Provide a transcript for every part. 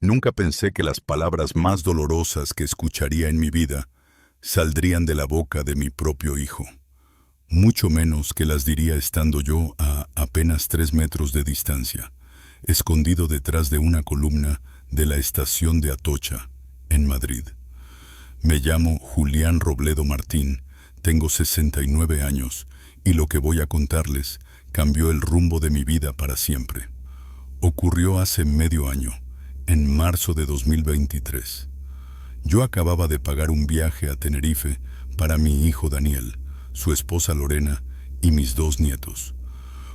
Nunca pensé que las palabras más dolorosas que escucharía en mi vida saldrían de la boca de mi propio hijo, mucho menos que las diría estando yo a apenas 3 metros de distancia, escondido detrás de una columna de la estación de Atocha, en Madrid. Me llamo Julián Robledo Martín, tengo 69 años y lo que voy a contarles cambió el rumbo de mi vida para siempre. Ocurrió hace medio año, en marzo de 2023. Yo acababa de pagar un viaje a Tenerife para mi hijo Daniel, su esposa Lorena y mis 2 nietos.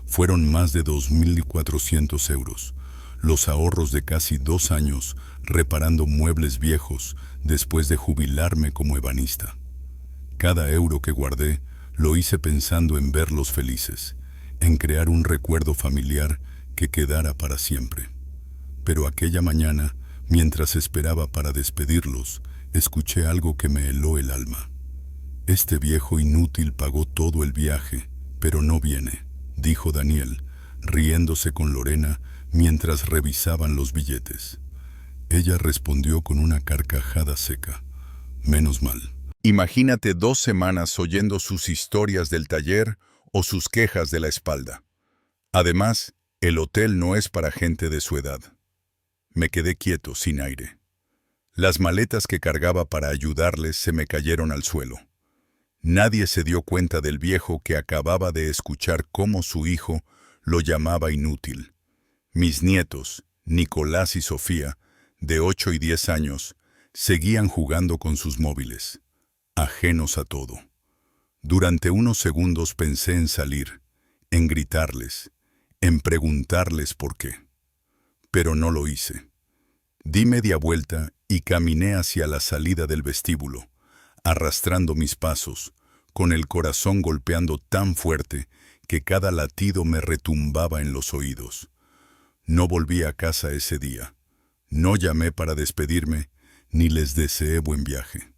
Fueron más de 2.400 euros, los ahorros de casi 2 años reparando muebles viejos después de jubilarme como ebanista. Cada euro que guardé lo hice pensando en verlos felices, en crear un recuerdo familiar que quedara para siempre. Pero aquella mañana, mientras esperaba para despedirlos, escuché algo que me heló el alma. Este viejo inútil pagó todo el viaje, pero no viene, dijo Daniel, riéndose con Lorena mientras revisaban los billetes. Ella respondió con una carcajada seca. Menos mal. Imagínate 2 semanas oyendo sus historias del taller o sus quejas de la espalda. Además, el hotel no es para gente de su edad. Me quedé quieto, sin aire. Las maletas que cargaba para ayudarles se me cayeron al suelo. Nadie se dio cuenta del viejo que acababa de escuchar cómo su hijo lo llamaba inútil. Mis nietos, Nicolás y Sofía, de 8 y 10 años, seguían jugando con sus móviles, ajenos a todo. Durante unos segundos pensé en salir, en gritarles, en preguntarles por qué. Pero no lo hice. Di media vuelta y caminé hacia la salida del vestíbulo, arrastrando mis pasos, con el corazón golpeando tan fuerte que cada latido me retumbaba en los oídos. No volví a casa ese día. No llamé para despedirme, ni les deseé buen viaje.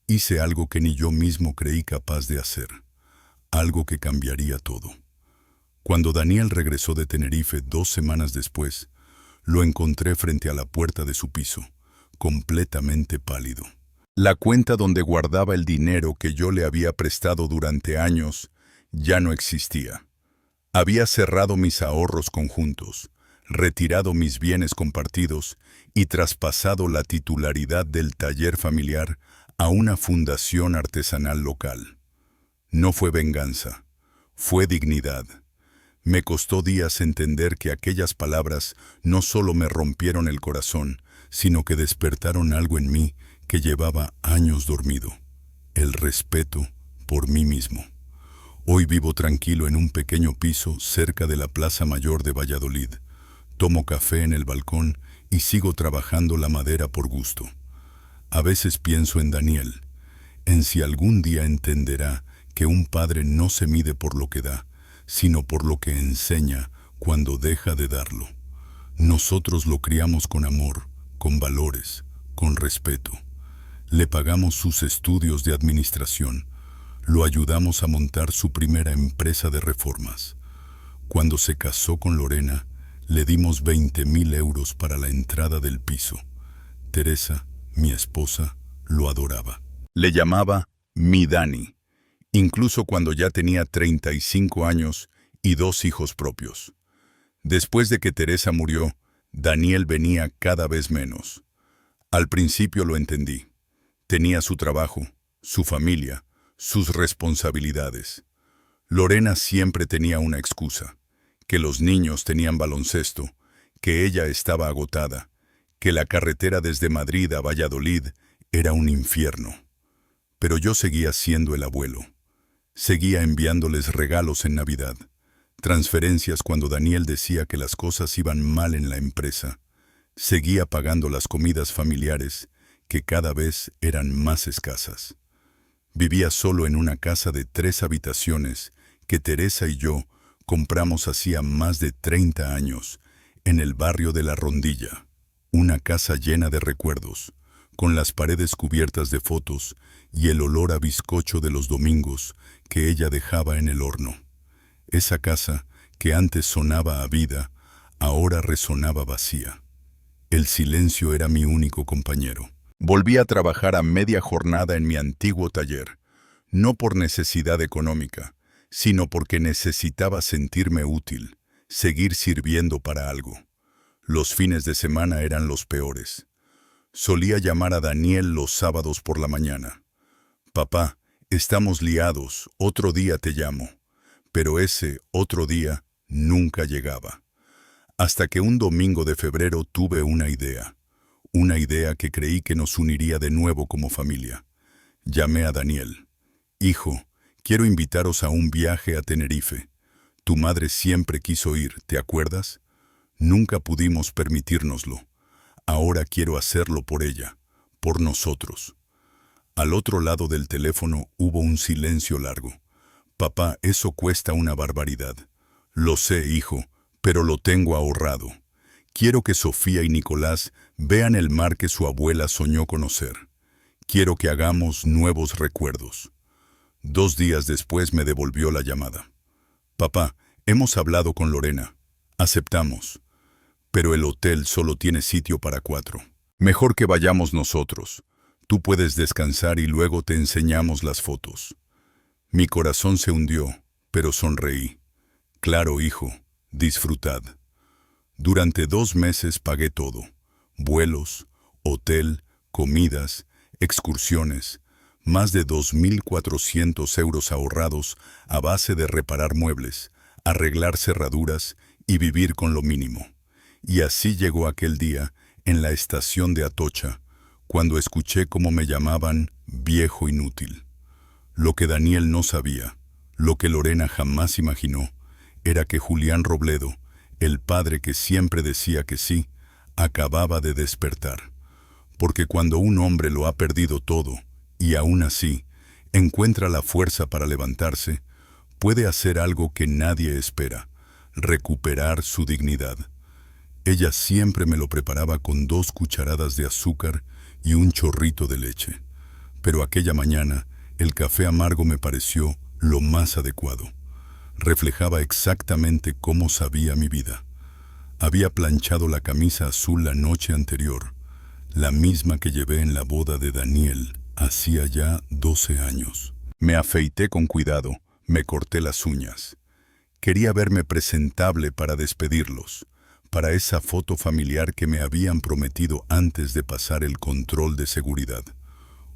Hice algo que ni yo mismo creí capaz de hacer, algo que cambiaría todo. Cuando Daniel regresó de Tenerife 2 semanas después, lo encontré frente a la puerta de su piso, completamente pálido. La cuenta donde guardaba el dinero que yo le había prestado durante años ya no existía. Había cerrado mis ahorros conjuntos, retirado mis bienes compartidos y traspasado la titularidad del taller familiar a una fundación artesanal local. No fue venganza, fue dignidad. Me costó días entender que aquellas palabras no solo me rompieron el corazón, sino que despertaron algo en mí que llevaba años dormido: el respeto por mí mismo. Hoy vivo tranquilo en un pequeño piso cerca de la Plaza Mayor de Valladolid. Tomo café en el balcón y sigo trabajando la madera por gusto. A veces pienso en Daniel, en si algún día entenderá que un padre no se mide por lo que da, sino por lo que enseña cuando deja de darlo. Nosotros lo criamos con amor, con valores, con respeto. Le pagamos sus estudios de administración, lo ayudamos a montar su primera empresa de reformas. Cuando se casó con Lorena, le dimos 20.000 euros para la entrada del piso. Teresa, mi esposa, lo adoraba. Le llamaba mi Dani, incluso cuando ya tenía 35 años y 2 hijos propios. Después de que Teresa murió, Daniel venía cada vez menos. Al principio lo entendí. Tenía su trabajo, su familia, sus responsabilidades. Lorena siempre tenía una excusa: que los niños tenían baloncesto, que ella estaba agotada, que la carretera desde Madrid a Valladolid era un infierno. Pero yo seguía siendo el abuelo. Seguía enviándoles regalos en Navidad, transferencias cuando Daniel decía que las cosas iban mal en la empresa. Seguía pagando las comidas familiares, que cada vez eran más escasas. Vivía solo en una casa de 3 habitaciones que Teresa y yo compramos hacía más de 30 años, en el barrio de La Rondilla. Una casa llena de recuerdos, con las paredes cubiertas de fotos y el olor a bizcocho de los domingos que ella dejaba en el horno. Esa casa, que antes sonaba a vida, ahora resonaba vacía. El silencio era mi único compañero. Volví a trabajar a media jornada en mi antiguo taller, no por necesidad económica, sino porque necesitaba sentirme útil, seguir sirviendo para algo. Los fines de semana eran los peores. Solía llamar a Daniel los sábados por la mañana. Papá, estamos liados, otro día te llamo. Pero ese otro día nunca llegaba. Hasta que un domingo de febrero tuve una idea que creí que nos uniría de nuevo como familia. Llamé a Daniel. Hijo, quiero invitaros a un viaje a Tenerife. Tu madre siempre quiso ir, ¿te acuerdas? Nunca pudimos permitírnoslo. Ahora quiero hacerlo por ella, por nosotros. Al otro lado del teléfono hubo un silencio largo. Papá, eso cuesta una barbaridad. Lo sé, hijo, pero lo tengo ahorrado. Quiero que Sofía y Nicolás vean el mar que su abuela soñó conocer. Quiero que hagamos nuevos recuerdos. 2 días después me devolvió la llamada. Papá, hemos hablado con Lorena. Aceptamos. Pero el hotel solo tiene sitio para 4. Mejor que vayamos nosotros. Tú puedes descansar y luego te enseñamos las fotos. Mi corazón se hundió, pero sonreí. Claro, hijo, disfrutad. Durante 2 meses pagué todo. Vuelos, hotel, comidas, excursiones. Más de 2.400 euros ahorrados a base de reparar muebles, arreglar cerraduras y vivir con lo mínimo. Y así llegó aquel día, en la estación de Atocha, cuando escuché cómo me llamaban viejo inútil. Lo que Daniel no sabía, lo que Lorena jamás imaginó, era que Julián Robledo, el padre que siempre decía que sí, acababa de despertar. Porque cuando un hombre lo ha perdido todo, y aún así encuentra la fuerza para levantarse, puede hacer algo que nadie espera, recuperar su dignidad. Ella siempre me lo preparaba con 2 cucharadas de azúcar y un chorrito de leche. Pero aquella mañana, el café amargo me pareció lo más adecuado. Reflejaba exactamente cómo sabía mi vida. Había planchado la camisa azul la noche anterior, la misma que llevé en la boda de Daniel hacía ya 12 años. Me afeité con cuidado, me corté las uñas. Quería verme presentable para despedirlos, para esa foto familiar que me habían prometido antes de pasar el control de seguridad.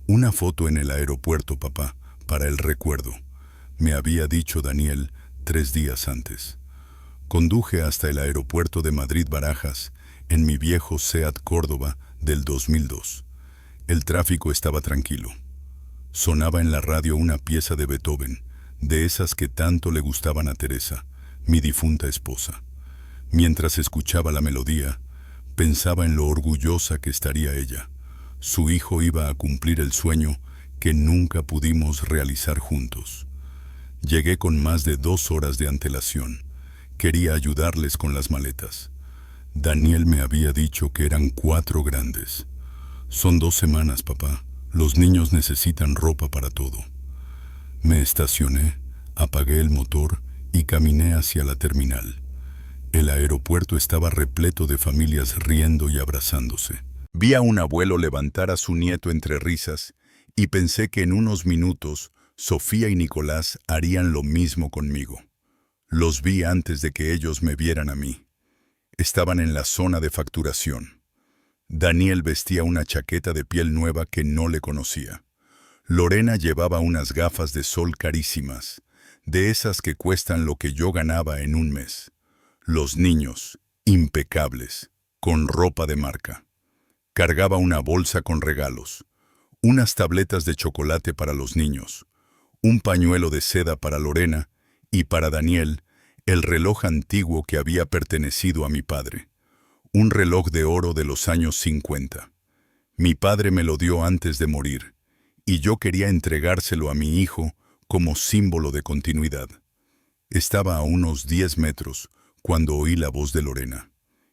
Una foto en el aeropuerto, papá, para el recuerdo. Me había dicho Daniel 3 días antes. Conduje hasta el aeropuerto de Madrid-Barajas en mi viejo Seat Córdoba del 2002. El tráfico estaba tranquilo. Sonaba en la radio una pieza de Beethoven, de esas que tanto le gustaban a Teresa, mi difunta esposa. Mientras escuchaba la melodía, pensaba en lo orgullosa que estaría ella. Su hijo iba a cumplir el sueño que nunca pudimos realizar juntos. Llegué con más de 2 horas de antelación. Quería ayudarles con las maletas. Daniel me había dicho que eran 4 grandes. Son 2 semanas, papá. Los niños necesitan ropa para todo. Me estacioné, apagué el motor y caminé hacia la terminal. El aeropuerto estaba repleto de familias riendo y abrazándose. Vi a un abuelo levantar a su nieto entre risas y pensé que en unos minutos Sofía y Nicolás harían lo mismo conmigo. Los vi antes de que ellos me vieran a mí. Estaban en la zona de facturación. Daniel vestía una chaqueta de piel nueva que no le conocía. Lorena llevaba unas gafas de sol carísimas, de esas que cuestan lo que yo ganaba en un mes. Los niños, impecables, con ropa de marca. Cargaba una bolsa con regalos, unas tabletas de chocolate para los niños, un pañuelo de seda para Lorena y para Daniel, el reloj antiguo que había pertenecido a mi padre. Un reloj de oro de los años 50. Mi padre me lo dio antes de morir, y yo quería entregárselo a mi hijo como símbolo de continuidad. Estaba a unos 10 metros cuando oí la voz de Lorena.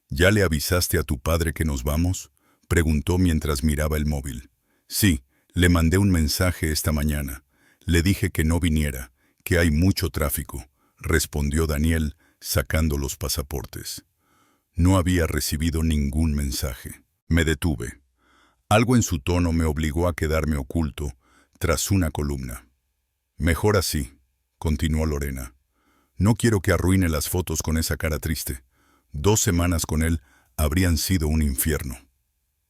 ¿Ya le avisaste a tu padre que nos vamos?, preguntó mientras miraba el móvil. Sí, le mandé un mensaje esta mañana. Le dije que no viniera, que hay mucho tráfico, respondió Daniel, sacando los pasaportes. No había recibido ningún mensaje. Me detuve. Algo en su tono me obligó a quedarme oculto tras una columna. Mejor así, continuó Lorena. No quiero que arruine las fotos con esa cara triste. 2 semanas con él habrían sido un infierno.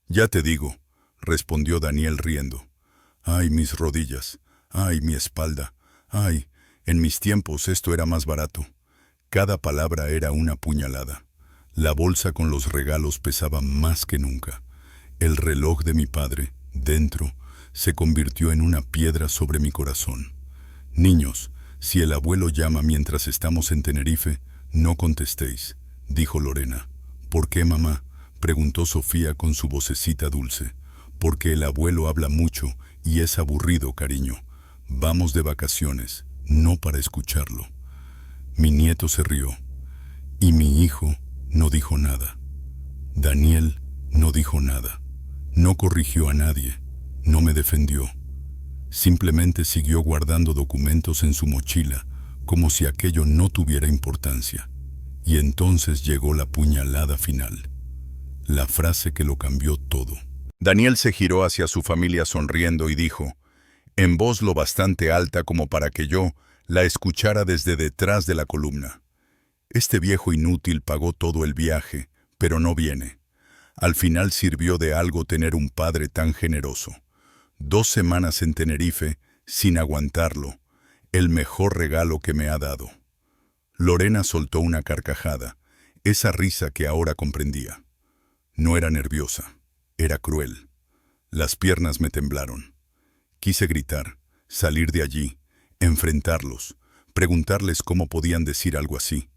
Ya te digo, respondió Daniel riendo. Ay, mis rodillas, ay, mi espalda, ay, en mis tiempos esto era más barato. Cada palabra era una puñalada. La bolsa con los regalos pesaba más que nunca. El reloj de mi padre, dentro, se convirtió en una piedra sobre mi corazón. Niños, si el abuelo llama mientras estamos en Tenerife, no contestéis, dijo Lorena. ¿Por qué, mamá?, preguntó Sofía con su vocecita dulce. Porque el abuelo habla mucho y es aburrido, cariño. Vamos de vacaciones, no para escucharlo. Mi nieto se rió. Y mi hijo no dijo nada. Daniel no dijo nada. No corrigió a nadie. No me defendió. Simplemente siguió guardando documentos en su mochila, como si aquello no tuviera importancia. Y entonces llegó la puñalada final. La frase que lo cambió todo. Daniel se giró hacia su familia sonriendo y dijo, en voz lo bastante alta como para que yo la escuchara desde detrás de la columna. Este viejo inútil pagó todo el viaje, pero no viene. Al final sirvió de algo tener un padre tan generoso. 2 semanas en Tenerife, sin aguantarlo, el mejor regalo que me ha dado. Lorena soltó una carcajada, esa risa que ahora comprendía. No era nerviosa, era cruel. Las piernas me temblaron. Quise gritar, salir de allí, enfrentarlos, preguntarles cómo podían decir algo así.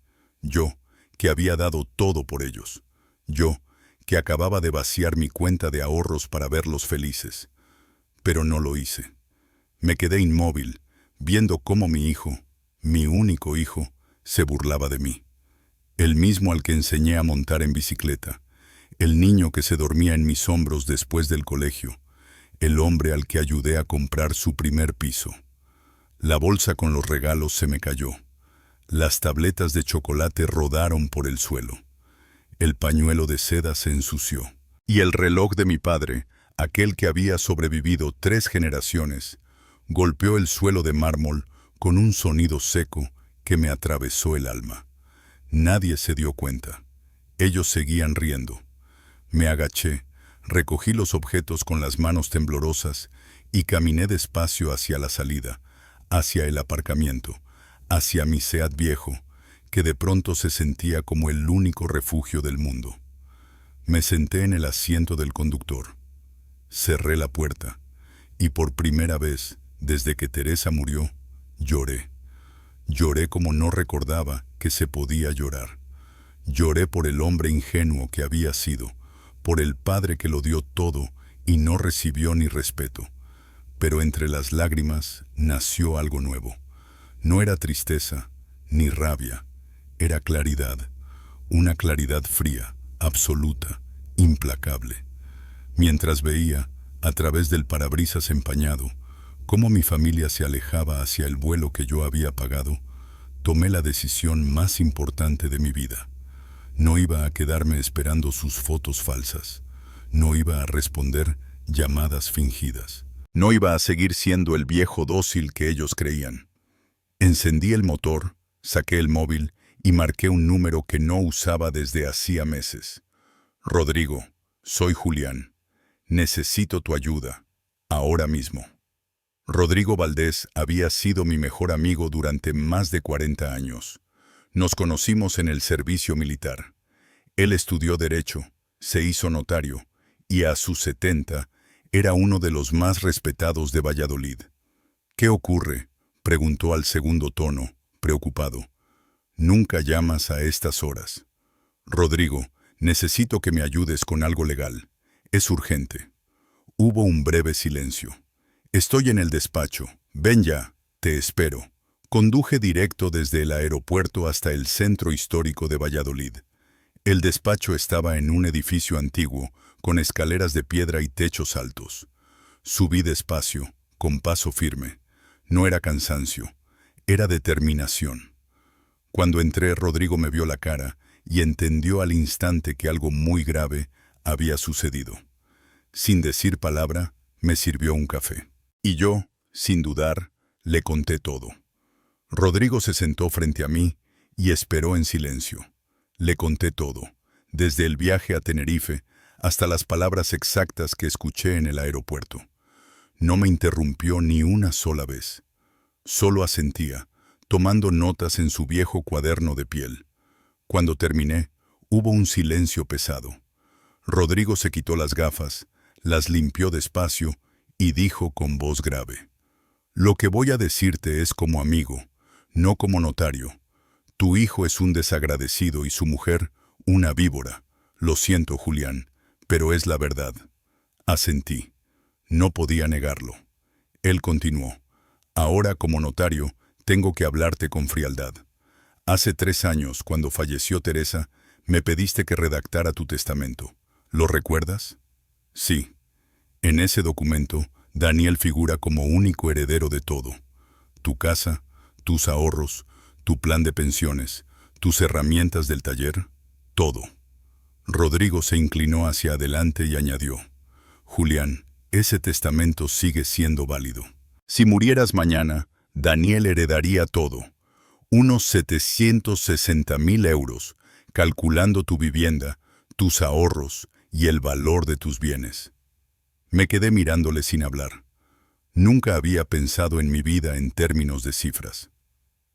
Yo, que había dado todo por ellos. Yo, que acababa de vaciar mi cuenta de ahorros para verlos felices. Pero no lo hice. Me quedé inmóvil, viendo cómo mi hijo, mi único hijo, se burlaba de mí. El mismo al que enseñé a montar en bicicleta. El niño que se dormía en mis hombros después del colegio. El hombre al que ayudé a comprar su primer piso. La bolsa con los regalos se me cayó. Las tabletas de chocolate rodaron por el suelo. El pañuelo de seda se ensució. Y el reloj de mi padre, aquel que había sobrevivido 3 generaciones, golpeó el suelo de mármol con un sonido seco que me atravesó el alma. Nadie se dio cuenta. Ellos seguían riendo. Me agaché, recogí los objetos con las manos temblorosas y caminé despacio hacia la salida, hacia el aparcamiento, hacia mi Seat viejo, que de pronto se sentía como el único refugio del mundo. Me senté en el asiento del conductor. Cerré la puerta y por primera vez, desde que Teresa murió, lloré. Lloré como no recordaba que se podía llorar. Lloré por el hombre ingenuo que había sido, por el padre que lo dio todo y no recibió ni respeto. Pero entre las lágrimas nació algo nuevo. No era tristeza ni rabia, era claridad, una claridad fría, absoluta, implacable. Mientras veía, a través del parabrisas empañado, cómo mi familia se alejaba hacia el vuelo que yo había pagado, tomé la decisión más importante de mi vida. No iba a quedarme esperando sus fotos falsas. No iba a responder llamadas fingidas. No iba a seguir siendo el viejo dócil que ellos creían. Encendí el motor, saqué el móvil y marqué un número que no usaba desde hacía meses. Rodrigo, soy Julián. Necesito tu ayuda, ahora mismo. Rodrigo Valdés había sido mi mejor amigo durante más de 40 años. Nos conocimos en el servicio militar. Él estudió Derecho, se hizo notario, y a sus 70 era uno de los más respetados de Valladolid. ¿Qué ocurre?, preguntó al segundo tono, preocupado. Nunca llamas a estas horas. Rodrigo, necesito que me ayudes con algo legal. Es urgente. Hubo un breve silencio. Estoy en el despacho. Ven ya, te espero. Conduje directo desde el aeropuerto hasta el centro histórico de Valladolid. El despacho estaba en un edificio antiguo, con escaleras de piedra y techos altos. Subí despacio, con paso firme. No era cansancio, era determinación. Cuando entré, Rodrigo me vio la cara y entendió al instante que algo muy grave había sucedido. Sin decir palabra, me sirvió un café. Y yo, sin dudar, le conté todo. Rodrigo se sentó frente a mí y esperó en silencio. Le conté todo, desde el viaje a Tenerife hasta las palabras exactas que escuché en el aeropuerto. No me interrumpió ni una sola vez. Solo asentía, tomando notas en su viejo cuaderno de piel. Cuando terminé, hubo un silencio pesado. Rodrigo se quitó las gafas, las limpió despacio y dijo con voz grave: «Lo que voy a decirte es como amigo, no como notario. Tu hijo es un desagradecido y su mujer una víbora. Lo siento, Julián, pero es la verdad». Asentí. No podía negarlo. Él continuó: «Ahora, como notario, tengo que hablarte con frialdad. Hace 3 años, cuando falleció Teresa, me pediste que redactara tu testamento. ¿Lo recuerdas?». «Sí». En ese documento, Daniel figura como único heredero de todo. Tu casa, tus ahorros, tu plan de pensiones, tus herramientas del taller, todo. Rodrigo se inclinó hacia adelante y añadió: «Julián, ese testamento sigue siendo válido. Si murieras mañana, Daniel heredaría todo. Unos 760.000 euros, calculando tu vivienda, tus ahorros y el valor de tus bienes». Me quedé mirándole sin hablar. Nunca había pensado en mi vida en términos de cifras.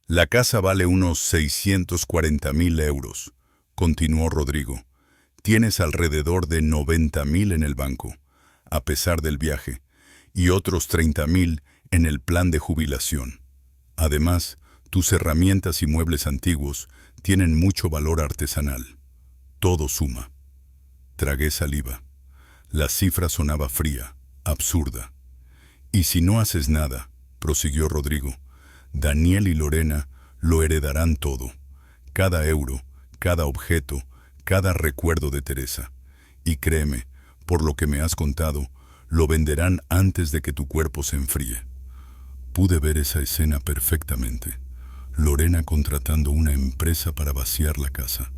«La casa vale unos 640.000 euros», continuó Rodrigo. «Tienes alrededor de 90.000 en el banco, a pesar del viaje, y otros 30.000 en el plan de jubilación. Además, tus herramientas y muebles antiguos tienen mucho valor artesanal. Todo suma». Tragué saliva. La cifra sonaba fría, absurda. «Y si no haces nada», prosiguió Rodrigo, «Daniel y Lorena lo heredarán todo. Cada euro, cada objeto, cada recuerdo de Teresa. Y créeme, por lo que me has contado, lo venderán antes de que tu cuerpo se enfríe». Pude ver esa escena perfectamente. Lorena contratando una empresa para vaciar la casa.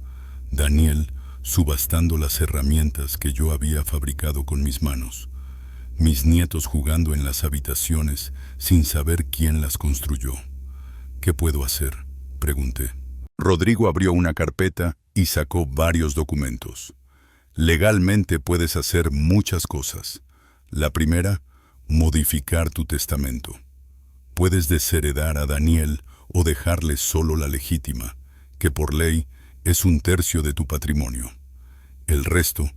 Daniel subastando las herramientas que yo había fabricado con mis manos. Mis nietos jugando en las habitaciones sin saber quién las construyó. «¿Qué puedo hacer?», pregunté. Rodrigo abrió una carpeta y sacó varios documentos. «Legalmente puedes hacer muchas cosas. La primera, modificar tu testamento. Puedes desheredar a Daniel o dejarle solo la legítima, que por ley es 1/3 de tu patrimonio. El resto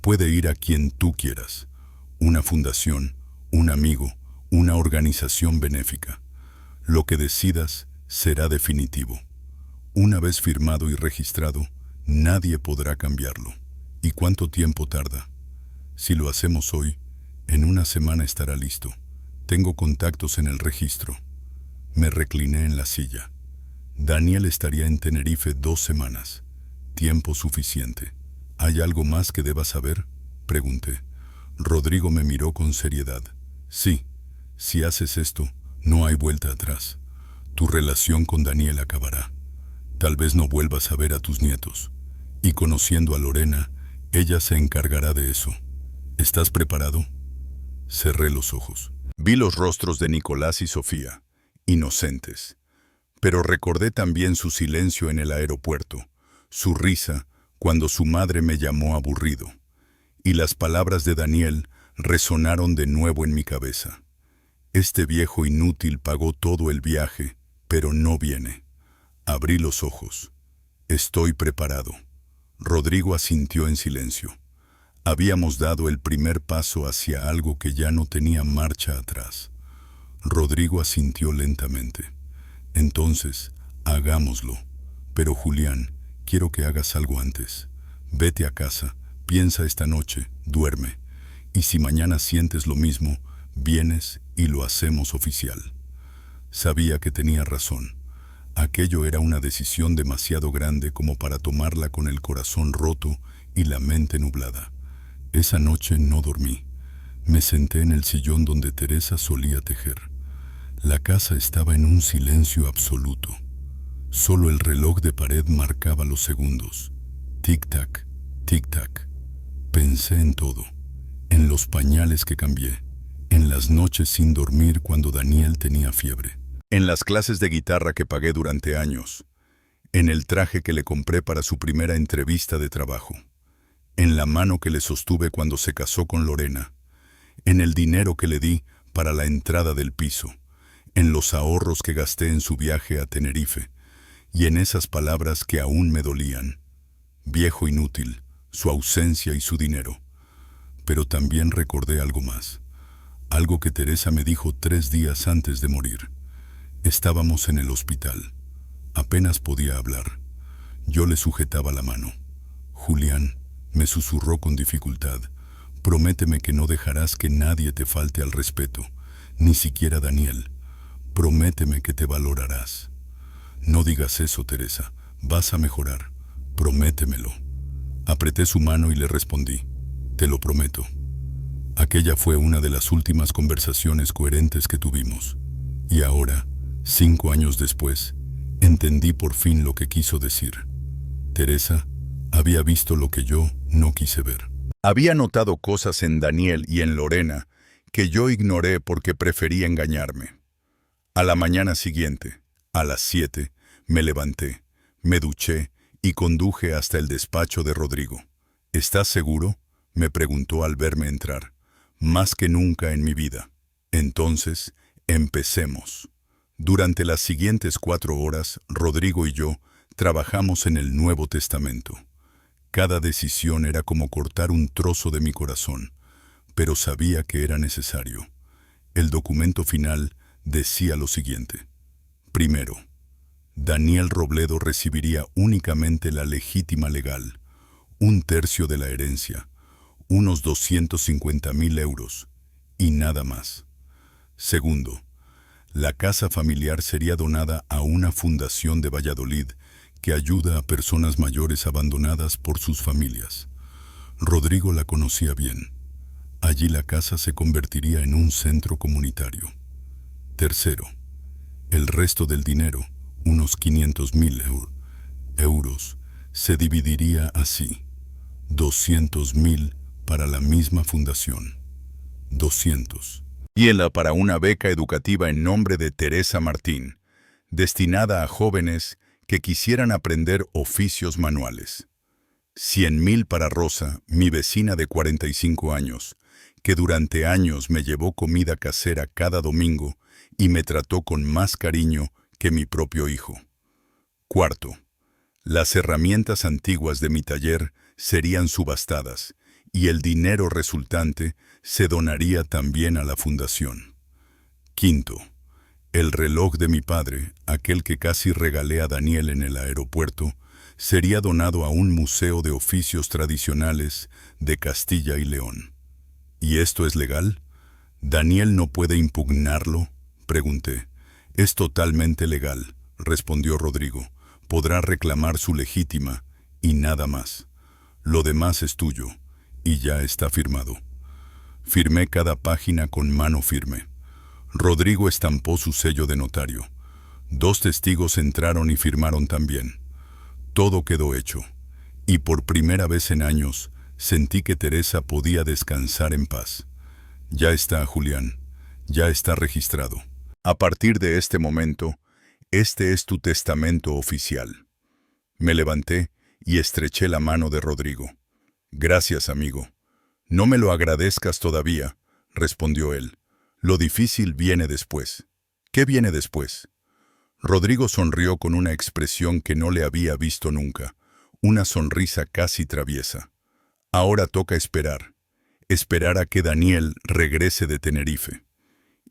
puede ir a quien tú quieras. Una fundación, un amigo, una organización benéfica. Lo que decidas será definitivo. Una vez firmado y registrado, nadie podrá cambiarlo. ¿Y cuánto tiempo tarda? Si lo hacemos hoy, en una semana estará listo. Tengo contactos en el registro». Me recliné en la silla. Daniel estaría en Tenerife 2 semanas. Tiempo suficiente. «¿Hay algo más que deba saber?», pregunté. Rodrigo me miró con seriedad. «Sí, si haces esto, no hay vuelta atrás. Tu relación con Daniel acabará. Tal vez no vuelvas a ver a tus nietos. Y conociendo a Lorena, ella se encargará de eso. ¿Estás preparado?». Cerré los ojos. Vi los rostros de Nicolás y Sofía, inocentes. Pero recordé también su silencio en el aeropuerto, su risa cuando su madre me llamó aburrido. Y las palabras de Daniel resonaron de nuevo en mi cabeza. «Este viejo inútil pagó todo el viaje, pero no viene». Abrí los ojos. «Estoy preparado». Rodrigo asintió en silencio. Habíamos dado el primer paso hacia algo que ya no tenía marcha atrás. Rodrigo asintió lentamente. «Entonces, hagámoslo. Pero Julián, quiero que hagas algo antes. Vete a casa, piensa esta noche, duerme. Y si mañana sientes lo mismo, vienes y lo hacemos oficial». Sabía que tenía razón. Aquello era una decisión demasiado grande como para tomarla con el corazón roto y la mente nublada. Esa noche no dormí. Me senté en el sillón donde Teresa solía tejer. La casa estaba en un silencio absoluto. Solo el reloj de pared marcaba los segundos. Tic-tac, tic-tac. Pensé en todo, en los pañales que cambié, en las noches sin dormir cuando Daniel tenía fiebre, en las clases de guitarra que pagué durante años, en el traje que le compré para su primera entrevista de trabajo, en la mano que le sostuve cuando se casó con Lorena, en el dinero que le di para la entrada del piso, en los ahorros que gasté en su viaje a Tenerife, y en esas palabras que aún me dolían. Viejo inútil, su ausencia y su dinero. Pero también recordé algo más, algo que Teresa me dijo 3 días antes de morir. Estábamos en el hospital. Apenas podía hablar. Yo le sujetaba la mano. Julián, me susurró con dificultad, prométeme que no dejarás que nadie te falte al respeto, ni siquiera Daniel. Prométeme que te valorarás. No digas eso, Teresa, vas a mejorar. Prométemelo. Apreté su mano y le respondí, te lo prometo. Aquella fue una de las últimas conversaciones coherentes que tuvimos. Y ahora, 5 años después, entendí por fin lo que quiso decir. Teresa había visto lo que yo no quise ver. Había notado cosas en Daniel y en Lorena que yo ignoré porque prefería engañarme. A la mañana siguiente, a las 7, me levanté, me duché y conduje hasta el despacho de Rodrigo. ¿Estás seguro?, me preguntó al verme entrar. Más que nunca en mi vida. Entonces, empecemos. Durante las siguientes 4 horas, Rodrigo y yo trabajamos en el Nuevo Testamento. Cada decisión era como cortar un trozo de mi corazón, pero sabía que era necesario. El documento final decía lo siguiente. Primero, Daniel Robledo recibiría únicamente la legítima legal, 1/3 de la herencia, unos 250.000 euros, y nada más. Segundo, la casa familiar sería donada a una fundación de Valladolid que ayuda a personas mayores abandonadas por sus familias. Rodrigo la conocía bien. Allí la casa se convertiría en un centro comunitario. Tercero, el resto del dinero, unos 500.000 euros, se dividiría así. 200.000 para la misma fundación. 200. Y la para una beca educativa en nombre de Teresa Martín, destinada a jóvenes que quisieran aprender oficios manuales. 100.000 para Rosa, mi vecina de 45 años, que durante años me llevó comida casera cada domingo y me trató con más cariño que mi propio hijo. Cuarto, las herramientas antiguas de mi taller serían subastadas y el dinero resultante se donaría también a la fundación. Quinto, el reloj de mi padre, aquel que casi regalé a Daniel en el aeropuerto, sería donado a un museo de oficios tradicionales de Castilla y León. ¿Y esto es legal? ¿Daniel no puede impugnarlo?, pregunté. Es totalmente legal, respondió Rodrigo. Podrá reclamar su legítima y nada más. Lo demás es tuyo y ya está firmado. Firmé cada página con mano firme. Rodrigo estampó su sello de notario. 2 testigos entraron y firmaron también. Todo quedó hecho, y por primera vez en años sentí que Teresa podía descansar en paz. Ya está, Julián, ya está registrado. A partir de este momento, este es tu testamento oficial. Me levanté y estreché la mano de Rodrigo. Gracias, amigo. No me lo agradezcas todavía, respondió él. Lo difícil viene después. ¿Qué viene después? Rodrigo sonrió con una expresión que no le había visto nunca, una sonrisa casi traviesa. Ahora toca esperar. Esperar a que Daniel regrese de Tenerife.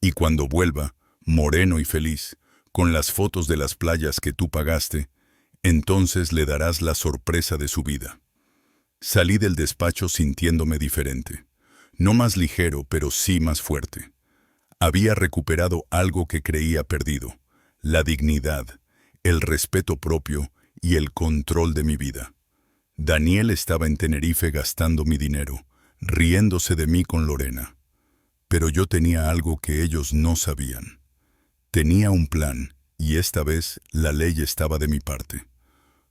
Y cuando vuelva, moreno y feliz, con las fotos de las playas que tú pagaste, entonces le darás la sorpresa de su vida. Salí del despacho sintiéndome diferente. No más ligero, pero sí más fuerte. Había recuperado algo que creía perdido: la dignidad, el respeto propio y el control de mi vida. Daniel estaba en Tenerife gastando mi dinero, riéndose de mí con Lorena. Pero yo tenía algo que ellos no sabían. Tenía un plan, y esta vez la ley estaba de mi parte.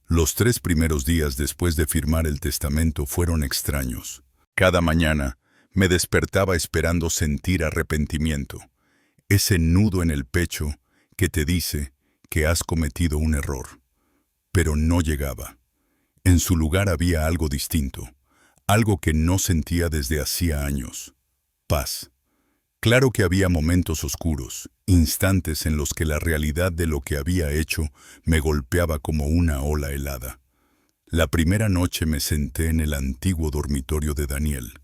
Los 3 primeros días después de firmar el testamento fueron extraños. Cada mañana me despertaba esperando sentir arrepentimiento, ese nudo en el pecho que te dice que has cometido un error. Pero no llegaba. En su lugar había algo distinto, algo que no sentía desde hacía años: paz. Claro que había momentos oscuros, instantes en los que la realidad de lo que había hecho me golpeaba como una ola helada. La primera noche me senté en el antiguo dormitorio de Daniel,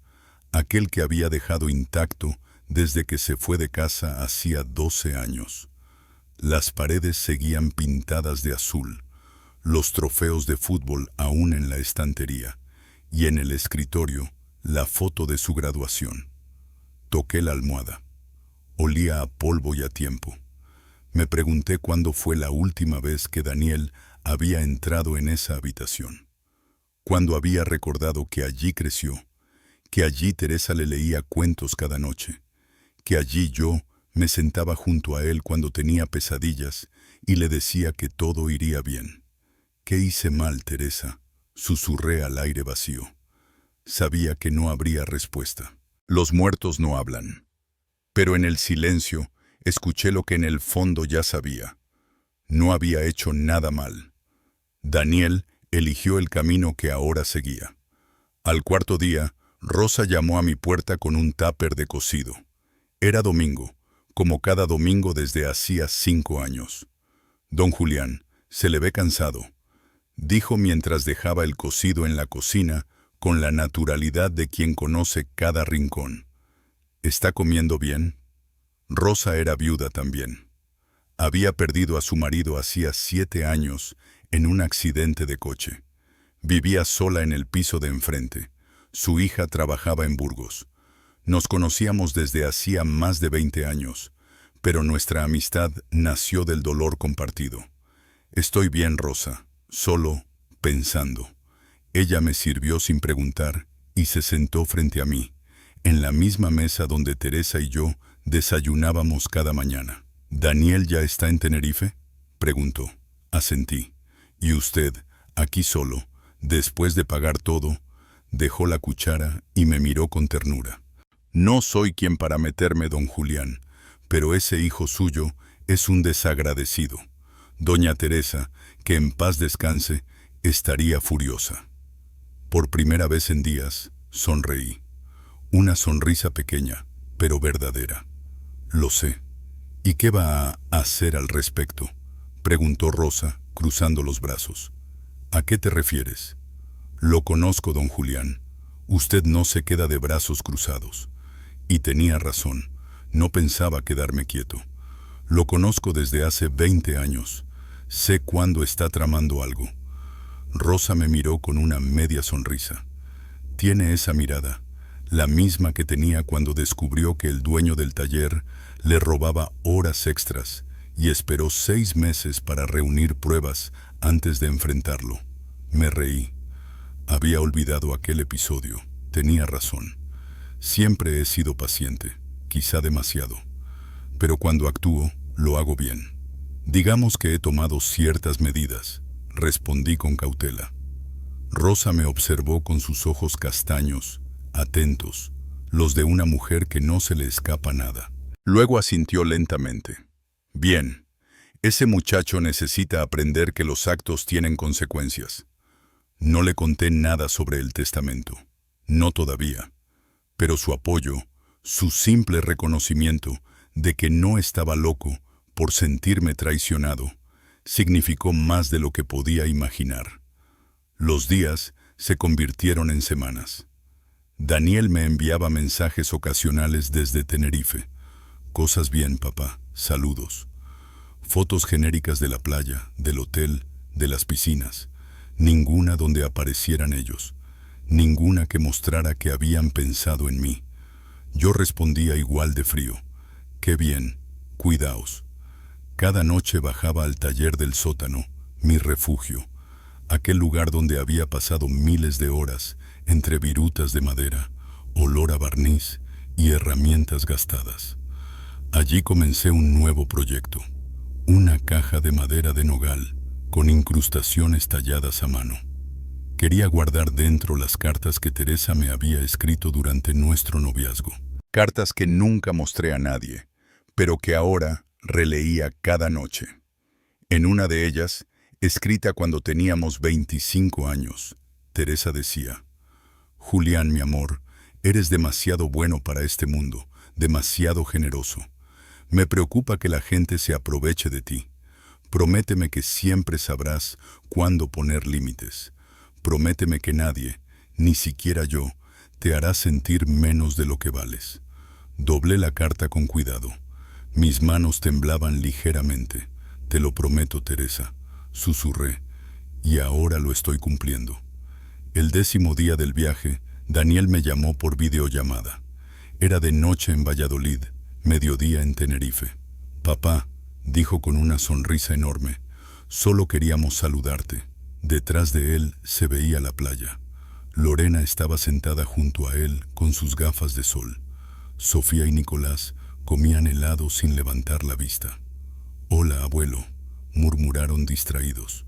aquel que había dejado intacto desde que se fue de casa hacía 12 años. Las paredes seguían pintadas de azul, los trofeos de fútbol aún en la estantería, y en el escritorio la foto de su graduación. Toqué la almohada. Olía a polvo y a tiempo. Me pregunté cuándo fue la última vez que Daniel había entrado en esa habitación. Cuándo había recordado que allí creció, que allí Teresa le leía cuentos cada noche, que allí yo me sentaba junto a él cuando tenía pesadillas y le decía que todo iría bien. ¿Qué hice mal, Teresa?, susurré al aire vacío. Sabía que no habría respuesta. Los muertos no hablan. Pero en el silencio escuché lo que en el fondo ya sabía. No había hecho nada mal. Daniel eligió el camino que ahora seguía. Al cuarto día, Rosa llamó a mi puerta con un tupper de cocido. Era domingo, como cada domingo desde hacía 5 años. «Don Julián, se le ve cansado», dijo mientras dejaba el cocido en la cocina con la naturalidad de quien conoce cada rincón. «¿Está comiendo bien?». Rosa era viuda también. Había perdido a su marido hacía 7 años en un accidente de coche. Vivía sola en el piso de enfrente. Su hija trabajaba en Burgos. Nos conocíamos desde hacía más de 20 años, pero nuestra amistad nació del dolor compartido. «Estoy bien, Rosa, solo pensando». Ella me sirvió sin preguntar y se sentó frente a mí, en la misma mesa donde Teresa y yo desayunábamos cada mañana. «¿Daniel ya está en Tenerife?», preguntó. Asentí. «¿Y usted, aquí solo, después de pagar todo?». Dejó la cuchara y me miró con ternura. «No soy quien para meterme, don Julián, pero ese hijo suyo es un desagradecido. Doña Teresa, que en paz descanse, estaría furiosa». Por primera vez en días, sonreí. Una sonrisa pequeña, pero verdadera. «Lo sé». «¿Y qué va a hacer al respecto?», preguntó Rosa, cruzando los brazos. «¿A qué te refieres?». «Lo conozco, don Julián. Usted no se queda de brazos cruzados». Y tenía razón. No pensaba quedarme quieto. Lo conozco desde hace 20 años. Sé cuándo está tramando algo. Rosa me miró con una media sonrisa. Tiene esa mirada, la misma que tenía cuando descubrió que el dueño del taller le robaba horas extras y esperó 6 meses para reunir pruebas antes de enfrentarlo. Me reí. Había olvidado aquel episodio. Tenía razón. Siempre he sido paciente, quizá demasiado. Pero cuando actúo, lo hago bien. «Digamos que he tomado ciertas medidas», respondí con cautela. Rosa me observó con sus ojos castaños, atentos, los de una mujer que no se le escapa nada. Luego asintió lentamente. «Bien, ese muchacho necesita aprender que los actos tienen consecuencias». No le conté nada sobre el testamento. No todavía. Pero su apoyo, su simple reconocimiento de que no estaba loco por sentirme traicionado, significó más de lo que podía imaginar. Los días se convirtieron en semanas. Daniel me enviaba mensajes ocasionales desde Tenerife. «Cosas bien, papá. Saludos». Fotos genéricas de la playa, del hotel, de las piscinas. Ninguna donde aparecieran ellos. Ninguna que mostrara que habían pensado en mí. Yo respondía igual de frío. «Qué bien. Cuidaos». Cada noche bajaba al taller del sótano, mi refugio, aquel lugar donde había pasado miles de horas entre virutas de madera, olor a barniz y herramientas gastadas. Allí comencé un nuevo proyecto, una caja de madera de nogal, con incrustaciones talladas a mano. Quería guardar dentro las cartas que Teresa me había escrito durante nuestro noviazgo. Cartas que nunca mostré a nadie, pero que ahora releía cada noche. En una de ellas, escrita cuando teníamos 25 años, Teresa decía: «Julián, mi amor, eres demasiado bueno para este mundo, demasiado generoso. Me preocupa que la gente se aproveche de ti. Prométeme que siempre sabrás cuándo poner límites. Prométeme que nadie, ni siquiera yo, te hará sentir menos de lo que vales». Doblé la carta con cuidado. Mis manos temblaban ligeramente. «Te lo prometo, Teresa», susurré, y ahora lo estoy cumpliendo. El 10º día del viaje, Daniel me llamó por videollamada. Era de noche en Valladolid, mediodía en Tenerife. «Papá», dijo con una sonrisa enorme, «solo queríamos saludarte». Detrás de él se veía la playa. Lorena estaba sentada junto a él con sus gafas de sol. Sofía y Nicolás comían helado sin levantar la vista. «Hola, abuelo», murmuraron distraídos.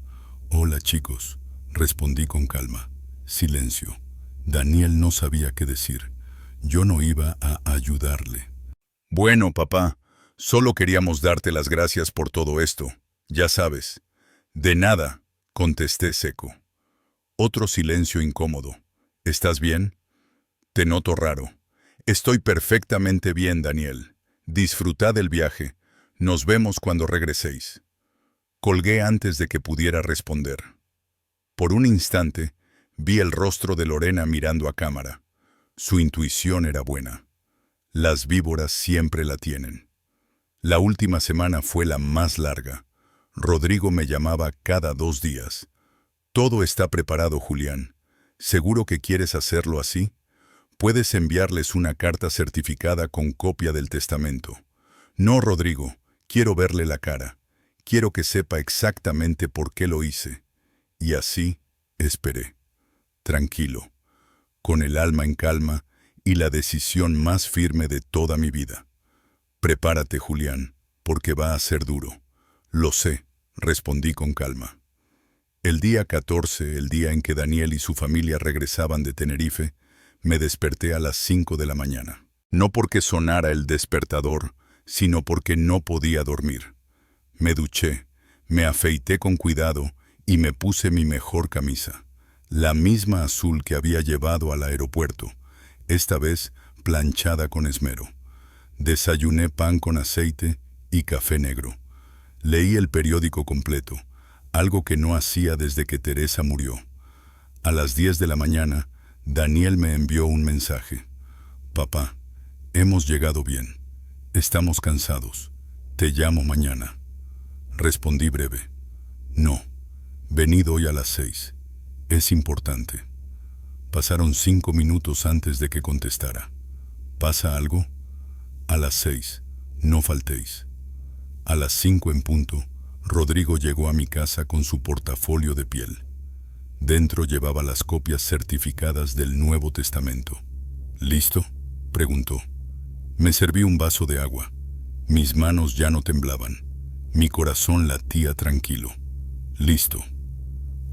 «Hola, chicos», respondí con calma. Silencio. Daniel no sabía qué decir. Yo no iba a ayudarle. «Bueno, papá, solo queríamos darte las gracias por todo esto. Ya sabes». «De nada», contesté seco. Otro silencio incómodo. «¿Estás bien?» «Te noto raro». «Estoy perfectamente bien, Daniel. Disfrutad del viaje. Nos vemos cuando regreséis». Colgué antes de que pudiera responder. Por un instante, vi el rostro de Lorena mirando a cámara. Su intuición era buena. Las víboras siempre la tienen. La última semana fue la más larga. Rodrigo me llamaba cada 2 días. «Todo está preparado, Julián. ¿Seguro que quieres hacerlo así? Puedes enviarles una carta certificada con copia del testamento». «No, Rodrigo, quiero verle la cara. Quiero que sepa exactamente por qué lo hice». Y así esperé. Tranquilo, con el alma en calma y la decisión más firme de toda mi vida. «Prepárate, Julián, porque va a ser duro». «Lo sé», respondí con calma. El día 14, el día en que Daniel y su familia regresaban de Tenerife, me desperté a las 5 de la mañana. No porque sonara el despertador, sino porque no podía dormir. Me duché, me afeité con cuidado y me puse mi mejor camisa, la misma azul que había llevado al aeropuerto, esta vez planchada con esmero. Desayuné pan con aceite y café negro. Leí el periódico completo, algo que no hacía desde que Teresa murió. A las 10 de la mañana, Daniel me envió un mensaje. «Papá, hemos llegado bien. Estamos cansados. Te llamo mañana». Respondí breve. «No, venid hoy a las 6. Es importante». Pasaron 5 minutos antes de que contestara. «¿Pasa algo?» «A las 6. No faltéis». A las 5 en punto, Rodrigo llegó a mi casa con su portafolio de piel. Dentro llevaba las copias certificadas del Nuevo Testamento. «¿Listo?», preguntó. Me serví un vaso de agua. Mis manos ya no temblaban. Mi corazón latía tranquilo. «Listo».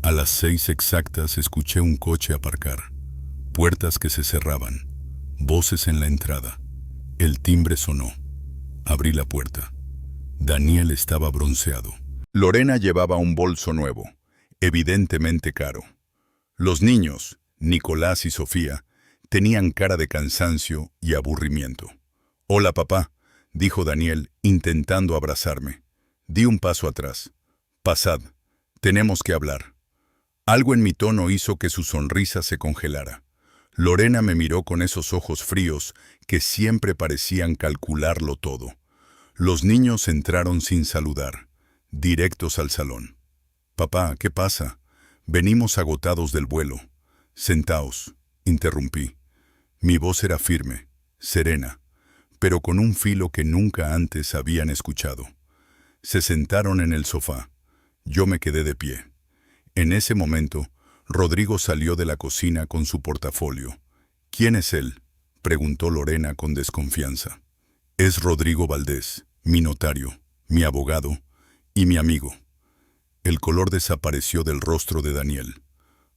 A las 6 exactas escuché un coche aparcar. Puertas que se cerraban. Voces en la entrada. El timbre sonó. Abrí la puerta. Daniel estaba bronceado. Lorena llevaba un bolso nuevo, evidentemente caro. Los niños, Nicolás y Sofía, tenían cara de cansancio y aburrimiento. «Hola, papá», dijo Daniel, intentando abrazarme. Di un paso atrás. «Pasad, tenemos que hablar». Algo en mi tono hizo que su sonrisa se congelara. Lorena me miró con esos ojos fríos que siempre parecían calcularlo todo. Los niños entraron sin saludar, directos al salón. «Papá, ¿qué pasa? Venimos agotados del vuelo». «Sentaos», interrumpí. Mi voz era firme, serena, pero con un filo que nunca antes habían escuchado. Se sentaron en el sofá. Yo me quedé de pie. En ese momento, Rodrigo salió de la cocina con su portafolio. «¿Quién es él?», preguntó Lorena con desconfianza. «Es Rodrigo Valdés, mi notario, mi abogado y mi amigo». El color desapareció del rostro de Daniel.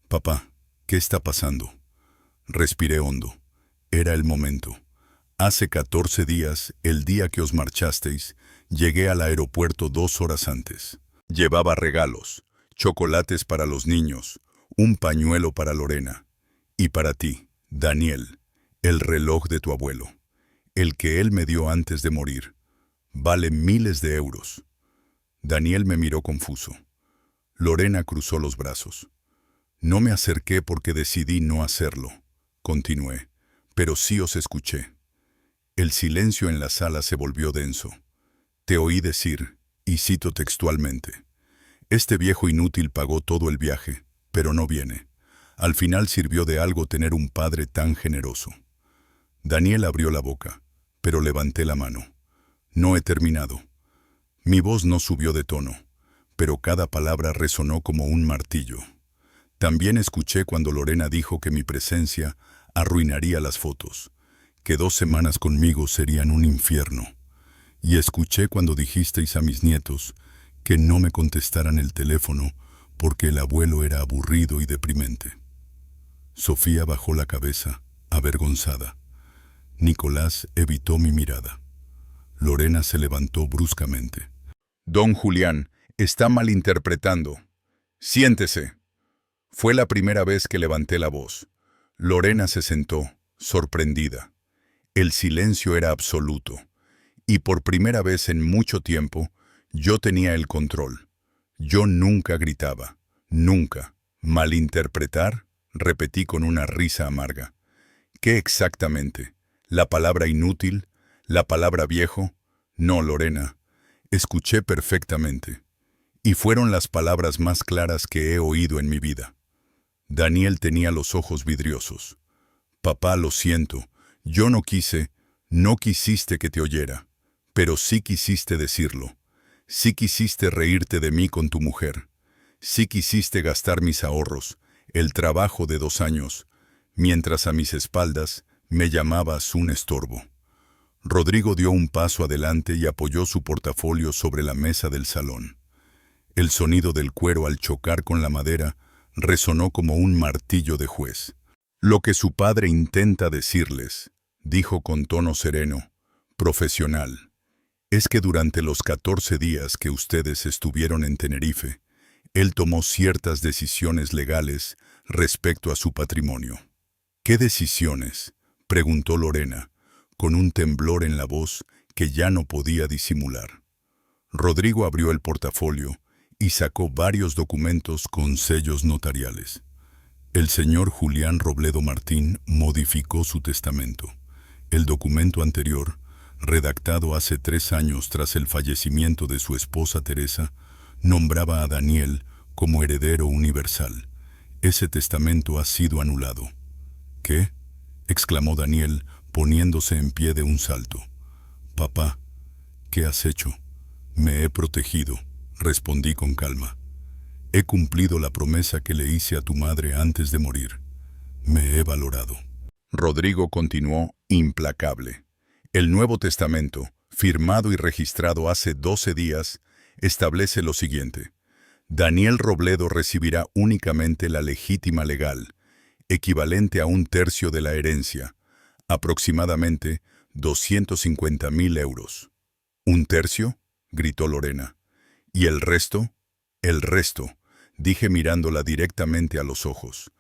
Papá, ¿qué está pasando? Respiré hondo. Era el momento. Hace 14 días, el día que os marchasteis, llegué al aeropuerto 2 horas antes. Llevaba regalos, chocolates para los niños, un pañuelo para Lorena. Y para ti, Daniel, el reloj de tu abuelo. El que él me dio antes de morir. Vale miles de euros. Daniel me miró confuso. Lorena cruzó los brazos. No me acerqué porque decidí no hacerlo. Continué, pero sí os escuché. El silencio en la sala se volvió denso. Te oí decir, y cito textualmente, este viejo inútil pagó todo el viaje, pero no viene. Al final sirvió de algo tener un padre tan generoso. Daniel abrió la boca, pero levanté la mano. No he terminado. Mi voz no subió de tono, pero cada palabra resonó como un martillo. También escuché cuando Lorena dijo que mi presencia arruinaría las fotos, que 2 semanas conmigo serían un infierno. Y escuché cuando dijisteis a mis nietos que no me contestaran el teléfono porque el abuelo era aburrido y deprimente. Sofía bajó la cabeza, avergonzada. Nicolás evitó mi mirada. Lorena se levantó bruscamente. Don Julián, está malinterpretando. Siéntese. Fue la primera vez que levanté la voz. Lorena se sentó, sorprendida. El silencio era absoluto. Y por primera vez en mucho tiempo, yo tenía el control. Yo nunca gritaba. Nunca. ¿Malinterpretar? Repetí con una risa amarga. ¿Qué exactamente? ¿La palabra inútil? ¿La palabra viejo? No, Lorena. Escuché perfectamente. Y fueron las palabras más claras que he oído en mi vida. Daniel tenía los ojos vidriosos. Papá, lo siento. Yo no quisiste que te oyera. Pero sí quisiste decirlo. Sí quisiste reírte de mí con tu mujer. Sí quisiste gastar mis ahorros, el trabajo de 2 años, mientras a mis espaldas me llamabas un estorbo. Rodrigo dio un paso adelante y apoyó su portafolio sobre la mesa del salón. El sonido del cuero al chocar con la madera resonó como un martillo de juez. Lo que su padre intenta decirles, dijo con tono sereno, profesional, es que durante los 14 días que ustedes estuvieron en Tenerife, él tomó ciertas decisiones legales respecto a su patrimonio. ¿Qué decisiones?, preguntó Lorena, con un temblor en la voz que ya no podía disimular. Rodrigo abrió el portafolio y sacó varios documentos con sellos notariales. El señor Julián Robledo Martín modificó su testamento. El documento anterior, redactado hace 3 años tras el fallecimiento de su esposa Teresa, nombraba a Daniel como heredero universal. Ese testamento ha sido anulado. ¿Qué?, exclamó Daniel, poniéndose en pie de un salto. Papá, ¿qué has hecho? Me he protegido, respondí con calma. He cumplido la promesa que le hice a tu madre antes de morir. Me he valorado. Rodrigo continuó implacable. El Nuevo Testamento, firmado y registrado hace 12 días, establece lo siguiente. Daniel Robledo recibirá únicamente la legítima legal, equivalente a 1/3 de la herencia, aproximadamente 250.000 euros. ¿1/3? Gritó Lorena. ¿Y el resto? El resto, dije mirándola directamente a los ojos.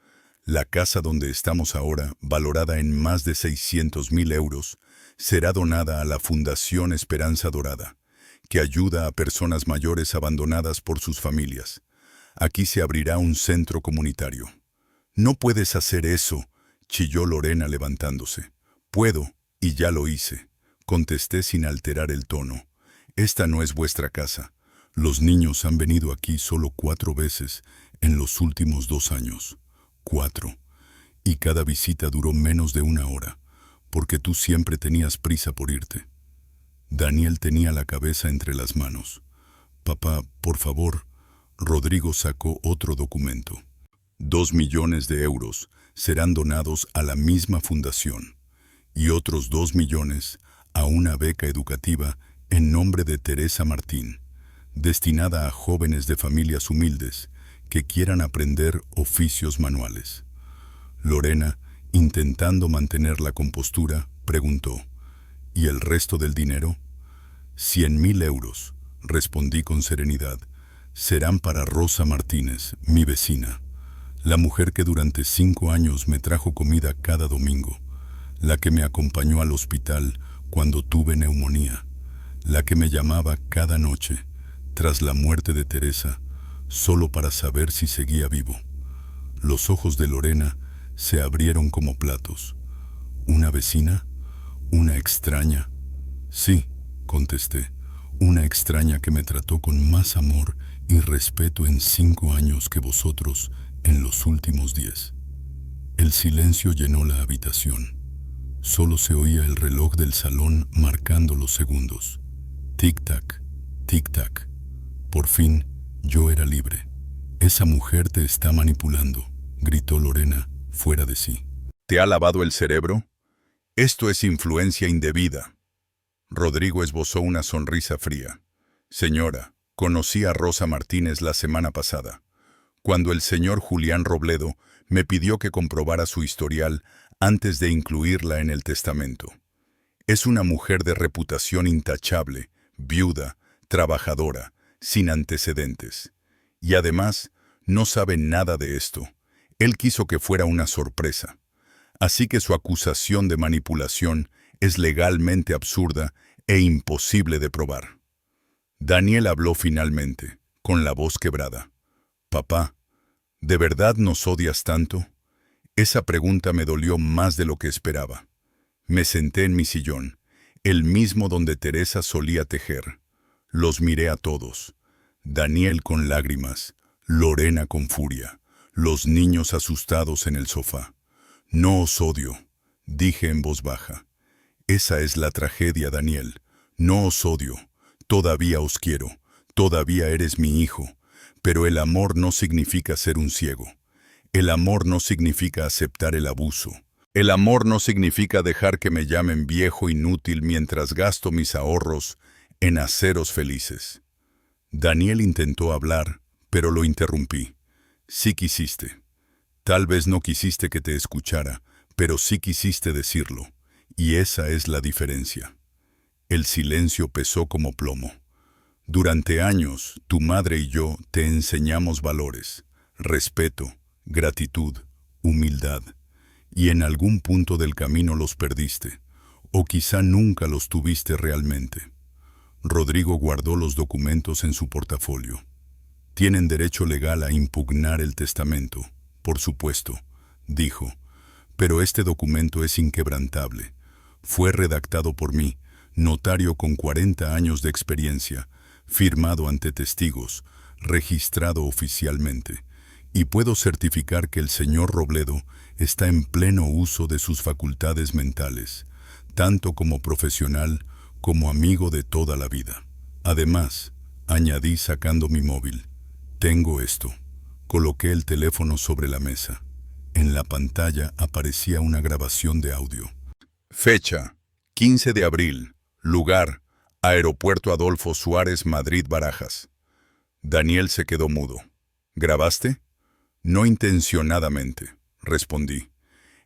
La casa donde estamos ahora, valorada en más de 600.000 euros, será donada a la Fundación Esperanza Dorada, que ayuda a personas mayores abandonadas por sus familias. Aquí se abrirá un centro comunitario. No puedes hacer eso, chilló Lorena levantándose. Puedo, y ya lo hice, contesté sin alterar el tono. Esta no es vuestra casa. Los niños han venido aquí solo 4 veces en los últimos 2 años. 4. Y cada visita duró menos de 1 hora, porque tú siempre tenías prisa por irte. Daniel tenía la cabeza entre las manos. Papá, por favor. Rodrigo sacó otro documento. 2 millones de euros serán donados a la misma fundación y otros 2 millones a una beca educativa en nombre de Teresa Martín. destinada a jóvenes de familias humildes que quieran aprender oficios manuales. Lorena, intentando mantener la compostura, preguntó, ¿y el resto del dinero? 100.000 euros, respondí con serenidad. Serán para Rosa Martínez, mi vecina, la mujer que durante 5 años me trajo comida cada domingo, la que me acompañó al hospital cuando tuve neumonía, la que me llamaba cada noche, tras la muerte de Teresa, solo para saber si seguía vivo. Los ojos de Lorena se abrieron como platos. ¿Una vecina? ¿Una extraña? Sí, contesté, una extraña que me trató con más amor y respeto en 5 años que vosotros en los últimos 10. El silencio llenó la habitación. Solo se oía el reloj del salón marcando los segundos. Tic-tac, tic-tac. Por fin, yo era libre. Esa mujer te está manipulando, gritó Lorena, fuera de sí. ¿Te ha lavado el cerebro? Esto es influencia indebida. Rodrigo esbozó una sonrisa fría. Señora, conocí a Rosa Martínez la semana pasada, cuando el señor Julián Robledo me pidió que comprobara su historial antes de incluirla en el testamento. Es una mujer de reputación intachable, viuda, trabajadora, sin antecedentes. Y además, no sabe nada de esto. Él quiso que fuera una sorpresa. Así que su acusación de manipulación es legalmente absurda e imposible de probar. Daniel habló finalmente, con la voz quebrada. Papá, ¿de verdad nos odias tanto? Esa pregunta me dolió más de lo que esperaba. Me senté en mi sillón, el mismo donde Teresa solía tejer. Los miré a todos. Daniel con lágrimas, Lorena con furia, los niños asustados en el sofá. No os odio, dije en voz baja. Esa es la tragedia, Daniel. No os odio. Todavía os quiero. Todavía eres mi hijo. Pero el amor no significa ser un ciego. El amor no significa aceptar el abuso. El amor no significa dejar que me llamen viejo inútil mientras gasto mis ahorros en haceros felices. Daniel intentó hablar, pero lo interrumpí. Sí quisiste. Tal vez no quisiste que te escuchara, pero sí quisiste decirlo. Y esa es la diferencia. El silencio pesó como plomo. Durante años, tu madre y yo te enseñamos valores, respeto, gratitud, humildad, y en algún punto del camino los perdiste, o quizá nunca los tuviste realmente. Rodrigo guardó los documentos en su portafolio. Tienen derecho legal a impugnar el testamento, por supuesto, dijo, pero este documento es inquebrantable. Fue redactado por mí, notario con 40 años de experiencia, firmado ante testigos, registrado oficialmente, y puedo certificar que el señor Robledo está en pleno uso de sus facultades mentales, tanto como profesional como amigo de toda la vida. Además, añadí sacando mi móvil, tengo esto. Coloqué el teléfono sobre la mesa. En la pantalla aparecía una grabación de audio. Fecha, 15 de abril. Lugar, Aeropuerto Adolfo Suárez, Madrid, Barajas. Daniel se quedó mudo. ¿Grabaste? No intencionadamente, respondí.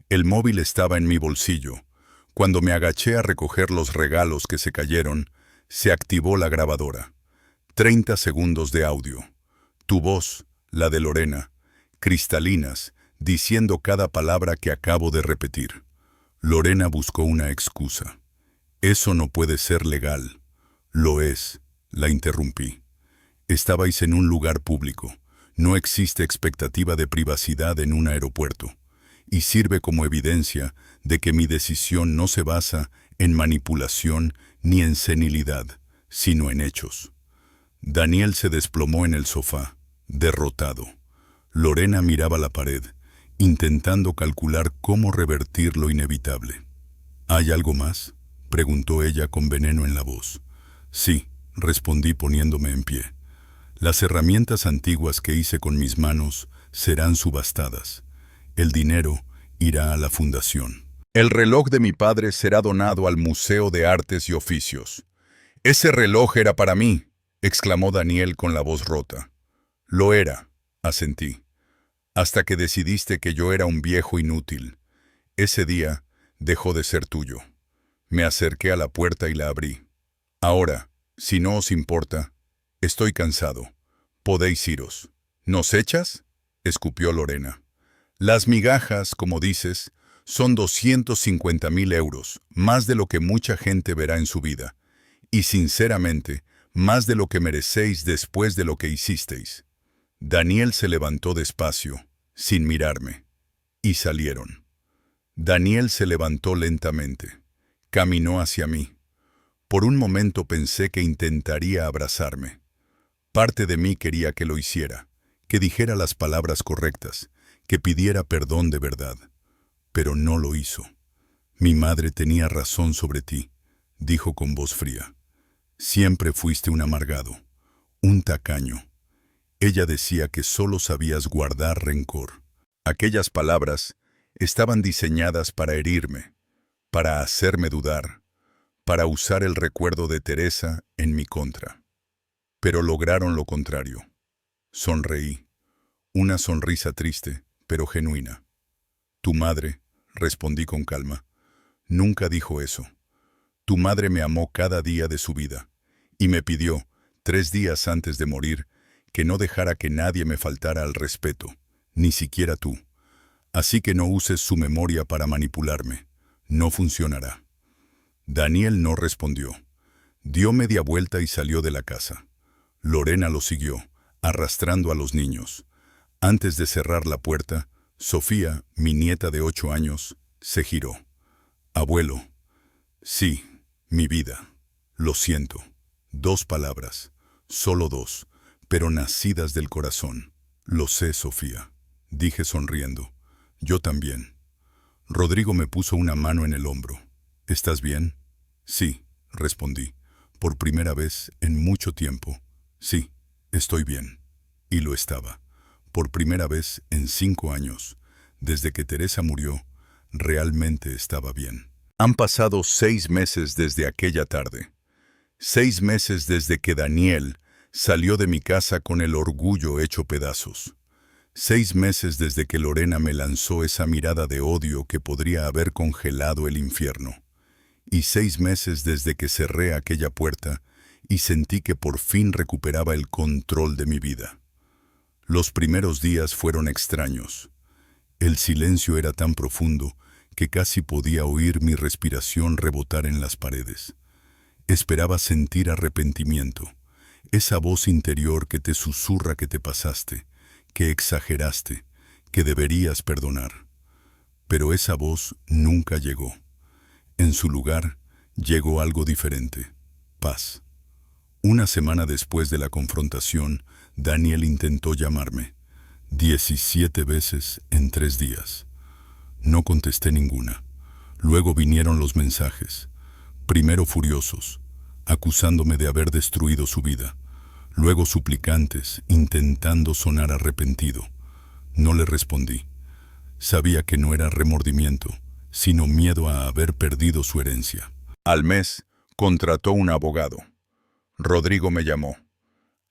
El móvil estaba en mi bolsillo. Cuando me agaché a recoger los regalos que se cayeron, se activó la grabadora. 30 segundos de audio. Tu voz, la de Lorena, cristalinas, diciendo cada palabra que acabo de repetir. Lorena buscó una excusa. Eso no puede ser legal. Lo es, la interrumpí. Estabais en un lugar público. No existe expectativa de privacidad en un aeropuerto. Y sirve como evidencia de que mi decisión no se basa en manipulación ni en senilidad, sino en hechos. Daniel se desplomó en el sofá, derrotado. Lorena miraba la pared, intentando calcular cómo revertir lo inevitable. ¿Hay algo más?, preguntó ella con veneno en la voz. Sí, respondí poniéndome en pie. Las herramientas antiguas que hice con mis manos serán subastadas. El dinero irá a la fundación. El reloj de mi padre será donado al Museo de Artes y Oficios. Ese reloj era para mí, exclamó Daniel con la voz rota. Lo era, asentí, hasta que decidiste que yo era un viejo inútil. Ese día dejó de ser tuyo. Me acerqué a la puerta y la abrí. Ahora, si no os importa, estoy cansado. Podéis iros. ¿Nos echas?, escupió Lorena. Las migajas, como dices, son 250.000 euros, más de lo que mucha gente verá en su vida. Y sinceramente, más de lo que merecéis después de lo que hicisteis. Daniel se levantó despacio, sin mirarme, y salieron. Daniel se levantó lentamente. Caminó hacia mí. Por un momento pensé que intentaría abrazarme. Parte de mí quería que lo hiciera, que dijera las palabras correctas, que pidiera perdón de verdad. Pero no lo hizo. Mi madre tenía razón sobre ti, dijo con voz fría. Siempre fuiste un amargado, un tacaño. Ella decía que solo sabías guardar rencor. Aquellas palabras estaban diseñadas para herirme, para hacerme dudar, para usar el recuerdo de Teresa en mi contra. Pero lograron lo contrario. Sonreí, una sonrisa triste, pero genuina. Tu madre, respondí con calma, nunca dijo eso. Tu madre me amó cada día de su vida, y me pidió, 3 días antes de morir, que no dejara que nadie me faltara al respeto, ni siquiera tú. Así que no uses su memoria para manipularme. No funcionará. Daniel no respondió. Dio media vuelta y salió de la casa. Lorena lo siguió, arrastrando a los niños. Antes de cerrar la puerta, Sofía, mi nieta de 8 años, se giró. Abuelo. Sí, mi vida. Lo siento. 2 palabras. Solo 2, pero nacidas del corazón. Lo sé, Sofía, dije sonriendo. Yo también. Rodrigo me puso una mano en el hombro. ¿Estás bien? Sí, respondí. Por primera vez en mucho tiempo. Sí, estoy bien. Y lo estaba. Por primera vez en 5 años. Desde que Teresa murió, realmente estaba bien. Han pasado 6 meses desde aquella tarde. 6 meses desde que Daniel salió de mi casa con el orgullo hecho pedazos. 6 meses desde que Lorena me lanzó esa mirada de odio que podría haber congelado el infierno. Y 6 meses desde que cerré aquella puerta y sentí que por fin recuperaba el control de mi vida. Los primeros días fueron extraños. El silencio era tan profundo que casi podía oír mi respiración rebotar en las paredes. Esperaba sentir arrepentimiento, esa voz interior que te susurra que te pasaste, que exageraste, que deberías perdonar. Pero esa voz nunca llegó. En su lugar, llegó algo diferente: paz. Una semana después de la confrontación, Daniel intentó llamarme. 17 veces en 3 días. No contesté ninguna. Luego vinieron los mensajes. Primero furiosos, acusándome de haber destruido su vida. Luego suplicantes, intentando sonar arrepentido. No le respondí. Sabía que no era remordimiento, sino miedo a haber perdido su herencia. Al mes, contrató un abogado. Rodrigo me llamó.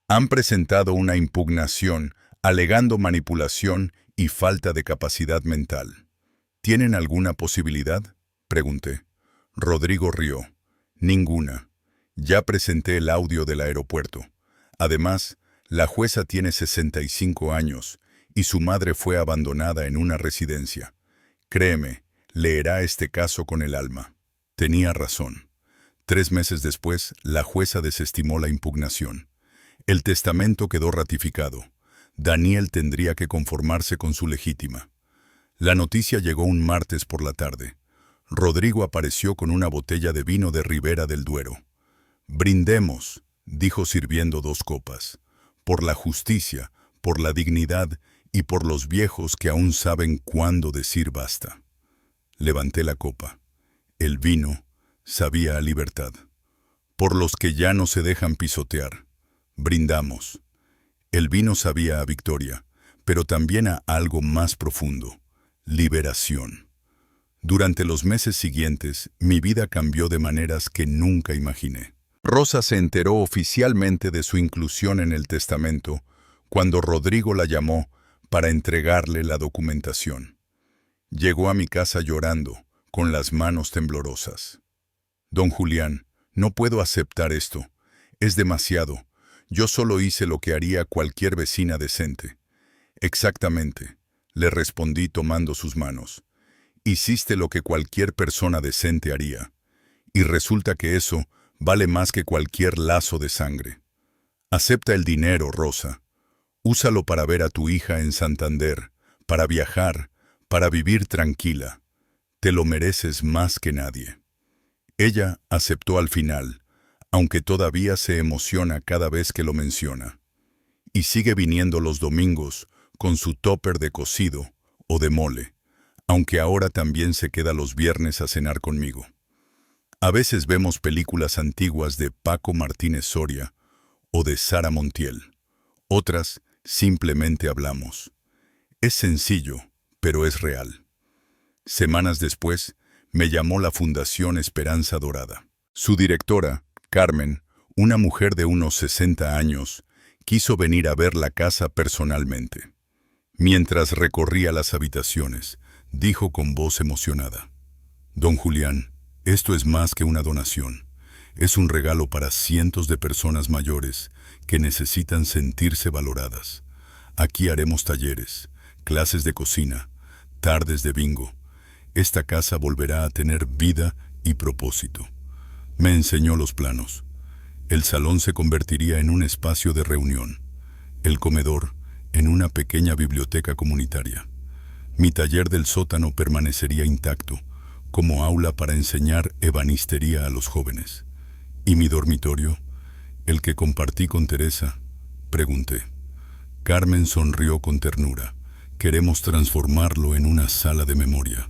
Han presentado una impugnación alegando manipulación y falta de capacidad mental. ¿Tienen alguna posibilidad?, pregunté. Rodrigo rió. Ninguna. Ya presenté el audio del aeropuerto. Además, la jueza tiene 65 años y su madre fue abandonada en una residencia. Créeme, leerá este caso con el alma. Tenía razón. 3 meses después, la jueza desestimó la impugnación. El testamento quedó ratificado. Daniel tendría que conformarse con su legítima. La noticia llegó un martes por la tarde. Rodrigo apareció con una botella de vino de Ribera del Duero. «Brindemos», dijo sirviendo 2 copas, «por la justicia, por la dignidad y por los viejos que aún saben cuándo decir basta». Levanté la copa. El vino sabía a libertad. «Por los que ya no se dejan pisotear». Brindamos. El vino sabía a victoria, pero también a algo más profundo: liberación. Durante los meses siguientes, mi vida cambió de maneras que nunca imaginé. Rosa se enteró oficialmente de su inclusión en el testamento cuando Rodrigo la llamó para entregarle la documentación. Llegó a mi casa llorando, con las manos temblorosas. Don Julián, no puedo aceptar esto. Es demasiado. Yo solo hice lo que haría cualquier vecina decente. Exactamente, le respondí tomando sus manos. Hiciste lo que cualquier persona decente haría. Y resulta que eso vale más que cualquier lazo de sangre. Acepta el dinero, Rosa. Úsalo para ver a tu hija en Santander, para viajar, para vivir tranquila. Te lo mereces más que nadie. Ella aceptó al final, aunque todavía se emociona cada vez que lo menciona. Y sigue viniendo los domingos con su tupper de cocido o de mole, aunque ahora también se queda los viernes a cenar conmigo. A veces vemos películas antiguas de Paco Martínez Soria o de Sara Montiel. Otras simplemente hablamos. Es sencillo, pero es real. Semanas después, me llamó la Fundación Esperanza Dorada. Su directora, Carmen, una mujer de unos 60 años, quiso venir a ver la casa personalmente. Mientras recorría las habitaciones, dijo con voz emocionada: «Don Julián, esto es más que una donación. Es un regalo para cientos de personas mayores que necesitan sentirse valoradas. Aquí haremos talleres, clases de cocina, tardes de bingo. Esta casa volverá a tener vida y propósito». Me enseñó los planos. El salón se convertiría en un espacio de reunión, el comedor en una pequeña biblioteca comunitaria. Mi taller del sótano permanecería intacto, como aula para enseñar ebanistería a los jóvenes. ¿Y mi dormitorio, el que compartí con Teresa?, pregunté. Carmen sonrió con ternura. Queremos transformarlo en una sala de memoria,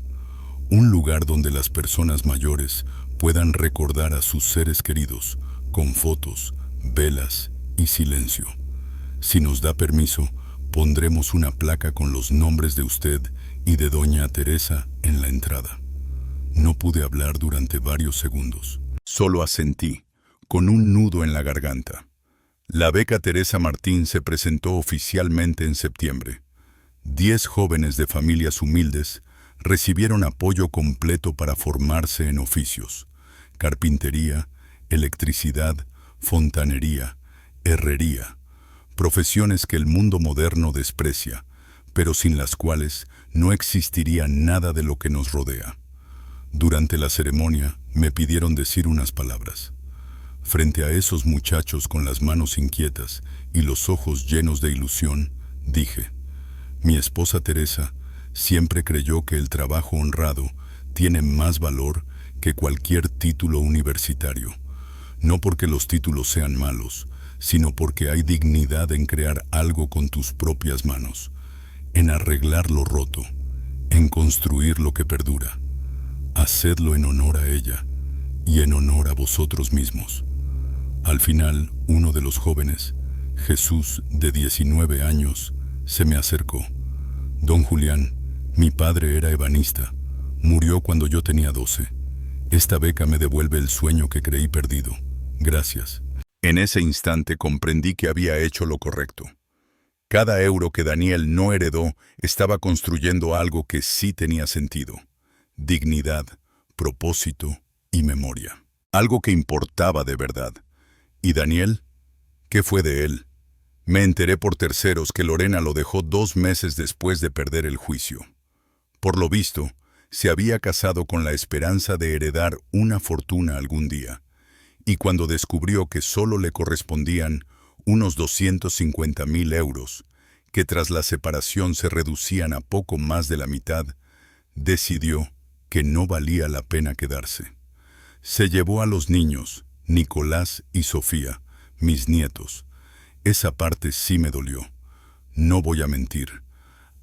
un lugar donde las personas mayores puedan recordar a sus seres queridos, con fotos, velas y silencio. Si nos da permiso, pondremos una placa con los nombres de usted y de doña Teresa en la entrada. No pude hablar durante varios segundos. Solo asentí, con un nudo en la garganta. La beca Teresa Martín se presentó oficialmente en septiembre. 10 jóvenes de familias humildes recibieron apoyo completo para formarse en oficios: carpintería, electricidad, fontanería, herrería, profesiones que el mundo moderno desprecia, pero sin las cuales no existiría nada de lo que nos rodea. Durante la ceremonia me pidieron decir unas palabras. Frente a esos muchachos con las manos inquietas y los ojos llenos de ilusión, dije: mi esposa Teresa siempre creyó que el trabajo honrado tiene más valor que cualquier título universitario. No porque los títulos sean malos, sino porque hay dignidad en crear algo con tus propias manos, en arreglar lo roto, en construir lo que perdura. Hacedlo en honor a ella y en honor a vosotros mismos. Al final, uno de los jóvenes, Jesús, de 19 años, se me acercó. Don Julián, mi padre era ebanista. Murió cuando yo tenía 12. Esta beca me devuelve el sueño que creí perdido. Gracias. En ese instante comprendí que había hecho lo correcto. Cada euro que Daniel no heredó estaba construyendo algo que sí tenía sentido: dignidad, propósito y memoria. Algo que importaba de verdad. ¿Y Daniel? ¿Qué fue de él? Me enteré por terceros que Lorena lo dejó 2 meses después de perder el juicio. Por lo visto, se había casado con la esperanza de heredar una fortuna algún día, y cuando descubrió que solo le correspondían unos 250.000 euros, que tras la separación se reducían a poco más de la mitad, decidió que no valía la pena quedarse. Se llevó a los niños, Nicolás y Sofía, mis nietos. Esa parte sí me dolió. No voy a mentir.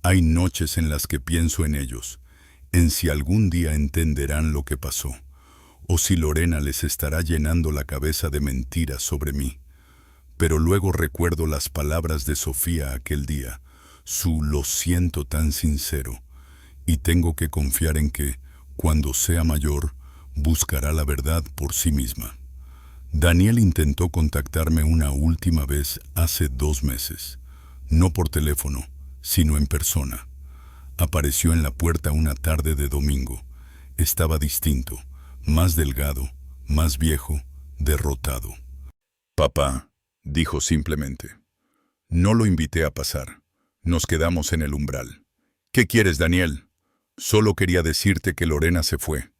Hay noches en las que pienso en ellos, en si algún día entenderán lo que pasó, o si Lorena les estará llenando la cabeza de mentiras sobre mí. Pero luego recuerdo las palabras de Sofía aquel día, su «lo siento» tan sincero, y tengo que confiar en que, cuando sea mayor, buscará la verdad por sí misma. Daniel intentó contactarme una última vez hace 2 meses. No por teléfono, sino en persona. Apareció en la puerta una tarde de domingo. Estaba distinto, más delgado, más viejo, derrotado. Papá, dijo simplemente. No lo invité a pasar. Nos quedamos en el umbral. ¿Qué quieres, Daniel? Solo quería decirte que Lorena se fue.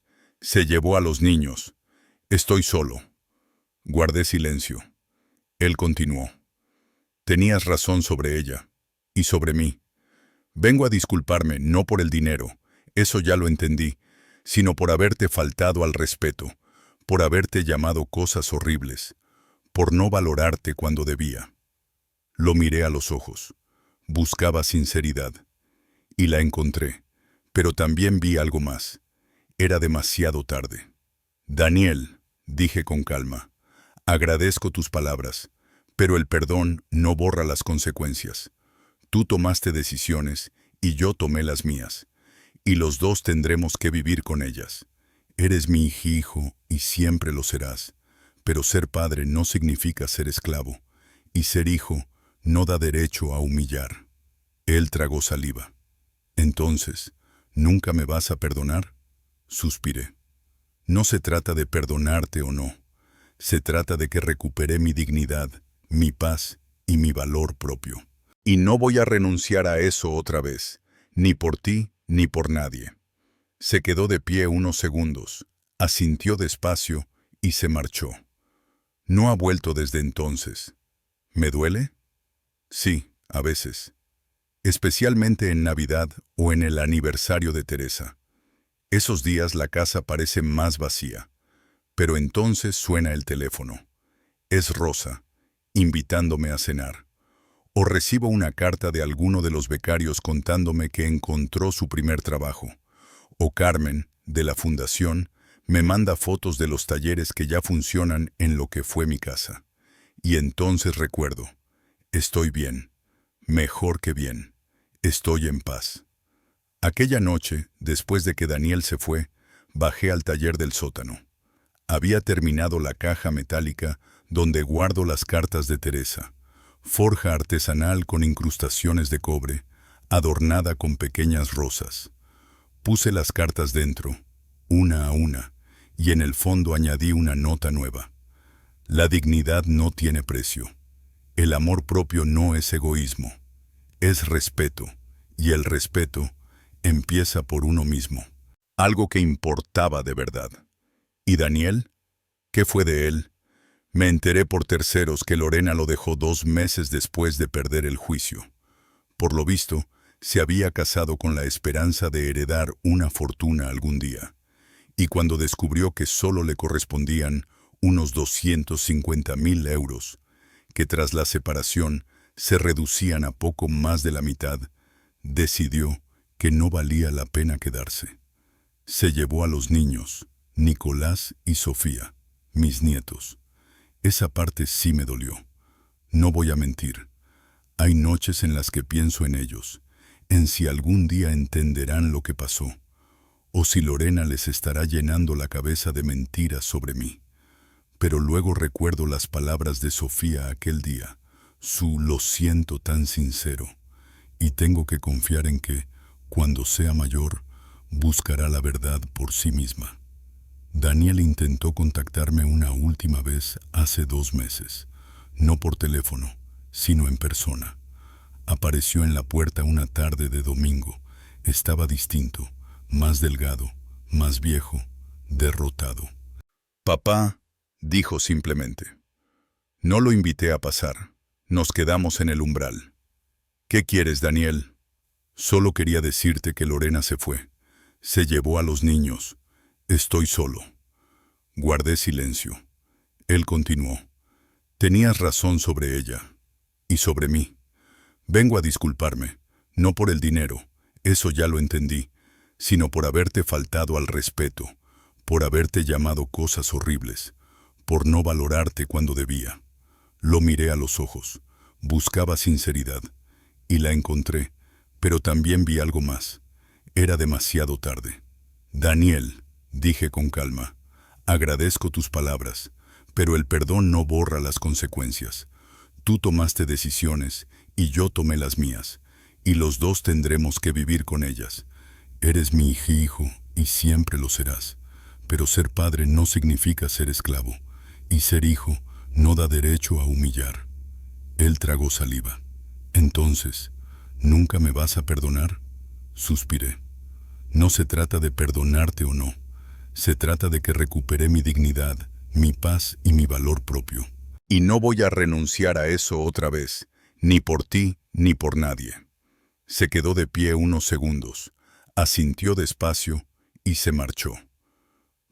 Se llevó a los niños. Estoy solo. Guardé silencio. Él continuó. Tenías razón sobre ella. Y sobre mí. Vengo a disculparme, no por el dinero, eso ya lo entendí, sino por haberte faltado al respeto, por haberte llamado cosas horribles, por no valorarte cuando debía. Lo miré a los ojos. Buscaba sinceridad. Y la encontré. Pero también vi algo más. Era demasiado tarde. Daniel, dije con calma, agradezco tus palabras, pero el perdón no borra las consecuencias. Tú tomaste decisiones y yo tomé las mías, y los dos tendremos que vivir con ellas. Eres mi hijo y siempre lo serás, pero ser padre no significa ser esclavo, y ser hijo no da derecho a humillar. Él tragó saliva. Entonces, ¿nunca me vas a perdonar? Suspiré. No se trata de perdonarte o no. Se trata de que recuperé mi dignidad, mi paz y mi valor propio. Y no voy a renunciar a eso otra vez, ni por ti ni por nadie. Se quedó de pie unos segundos, asintió despacio y se marchó. No ha vuelto desde entonces. ¿Me duele? Sí, a veces. Especialmente en Navidad o en el aniversario de Teresa. Esos días la casa parece más vacía. Pero entonces suena el teléfono. Es Rosa, invitándome a cenar. O recibo una carta de alguno de los becarios contándome que encontró su primer trabajo. O Carmen, de la fundación, me manda fotos de los talleres que ya funcionan en lo que fue mi casa. Y entonces recuerdo, estoy bien, mejor que bien, estoy en paz. Aquella noche, después de que Daniel se fue, bajé al taller del sótano. Había terminado la caja metálica donde guardo las cartas de Teresa. Forja artesanal con incrustaciones de cobre, adornada con pequeñas rosas. Puse las cartas dentro, una a una, y en el fondo añadí una nota nueva. La dignidad no tiene precio. El amor propio no es egoísmo, es respeto, y el respeto empieza por uno mismo. Algo que importaba de verdad. ¿Y Daniel? ¿Qué fue de él? Me enteré por terceros que Lorena lo dejó 2 meses después de perder el juicio. Por lo visto, se había casado con la esperanza de heredar una fortuna algún día. Y cuando descubrió que solo le correspondían unos 250.000 euros, que tras la separación se reducían a poco más de la mitad, decidió que no valía la pena quedarse. Se llevó a los niños, Nicolás y Sofía, mis nietos. Esa parte sí me dolió. No voy a mentir. Hay noches en las que pienso en ellos, en si algún día entenderán lo que pasó, o si Lorena les estará llenando la cabeza de mentiras sobre mí. Pero luego recuerdo las palabras de Sofía aquel día, su lo siento tan sincero, y tengo que confiar en que, cuando sea mayor, buscará la verdad por sí misma. Daniel intentó contactarme una última vez hace 2 meses, no por teléfono, sino en persona. Apareció en la puerta una tarde de domingo. Estaba distinto, más delgado, más viejo, derrotado. Papá, dijo simplemente. No lo invité a pasar. Nos quedamos en el umbral. ¿Qué quieres, Daniel? Solo quería decirte que Lorena se fue. Se llevó a los niños. Estoy solo. Guardé silencio. Él continuó. Tenías razón sobre ella. Y sobre mí. Vengo a disculparme. No por el dinero, eso ya lo entendí, sino por haberte faltado al respeto, por haberte llamado cosas horribles, por no valorarte cuando debía. Lo miré a los ojos. Buscaba sinceridad. Y la encontré, pero también vi algo más. Era demasiado tarde. Daniel, dije con calma, agradezco tus palabras, Pero el perdón no borra las consecuencias. Tú tomaste decisiones y yo tomé las mías, y los dos tendremos que vivir con ellas. Eres mi hijo y siempre lo serás. Pero ser padre no significa ser esclavo, y ser hijo no da derecho a humillar. Él tragó saliva. Entonces, ¿nunca me vas a perdonar? Suspiré. No se trata de perdonarte o no. Se trata de que recuperé mi dignidad, mi paz y mi valor propio. Y no voy a renunciar a eso otra vez, ni por ti ni por nadie. Se quedó de pie unos segundos, asintió despacio y se marchó.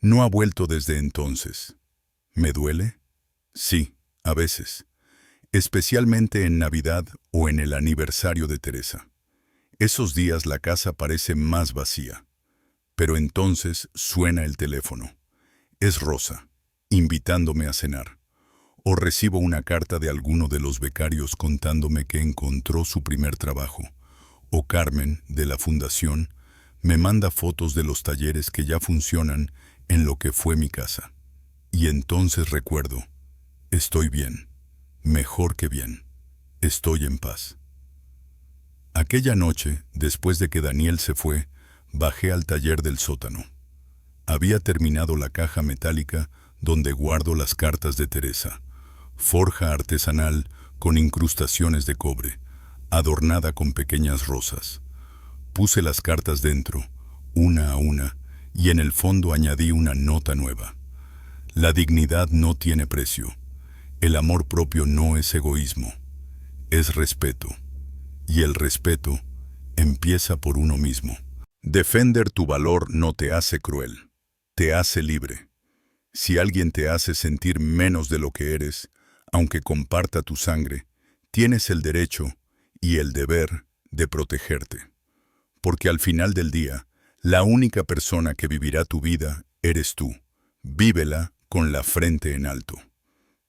No ha vuelto desde entonces. ¿Me duele? Sí, a veces. Especialmente en Navidad o en el aniversario de Teresa. Esos días la casa parece más vacía. Pero entonces suena el teléfono. Es Rosa, invitándome a cenar. O recibo una carta de alguno de los becarios contándome que encontró su primer trabajo. O Carmen, de la fundación, me manda fotos de los talleres que ya funcionan en lo que fue mi casa. Y entonces recuerdo, estoy bien, mejor que bien, estoy en paz. Aquella noche, después de que Daniel se fue, bajé al taller del sótano. Había terminado la caja metálica donde guardo las cartas de Teresa, forja artesanal con incrustaciones de cobre, adornada con pequeñas rosas. Puse las cartas dentro, una a una, y en el fondo añadí una nota nueva. La dignidad no tiene precio. El amor propio no es egoísmo, es respeto. Y el respeto empieza por uno mismo. Defender tu valor no te hace cruel, te hace libre. Si alguien te hace sentir menos de lo que eres, aunque comparta tu sangre, tienes el derecho y el deber de protegerte. Porque al final del día, la única persona que vivirá tu vida eres tú. Vívela con la frente en alto.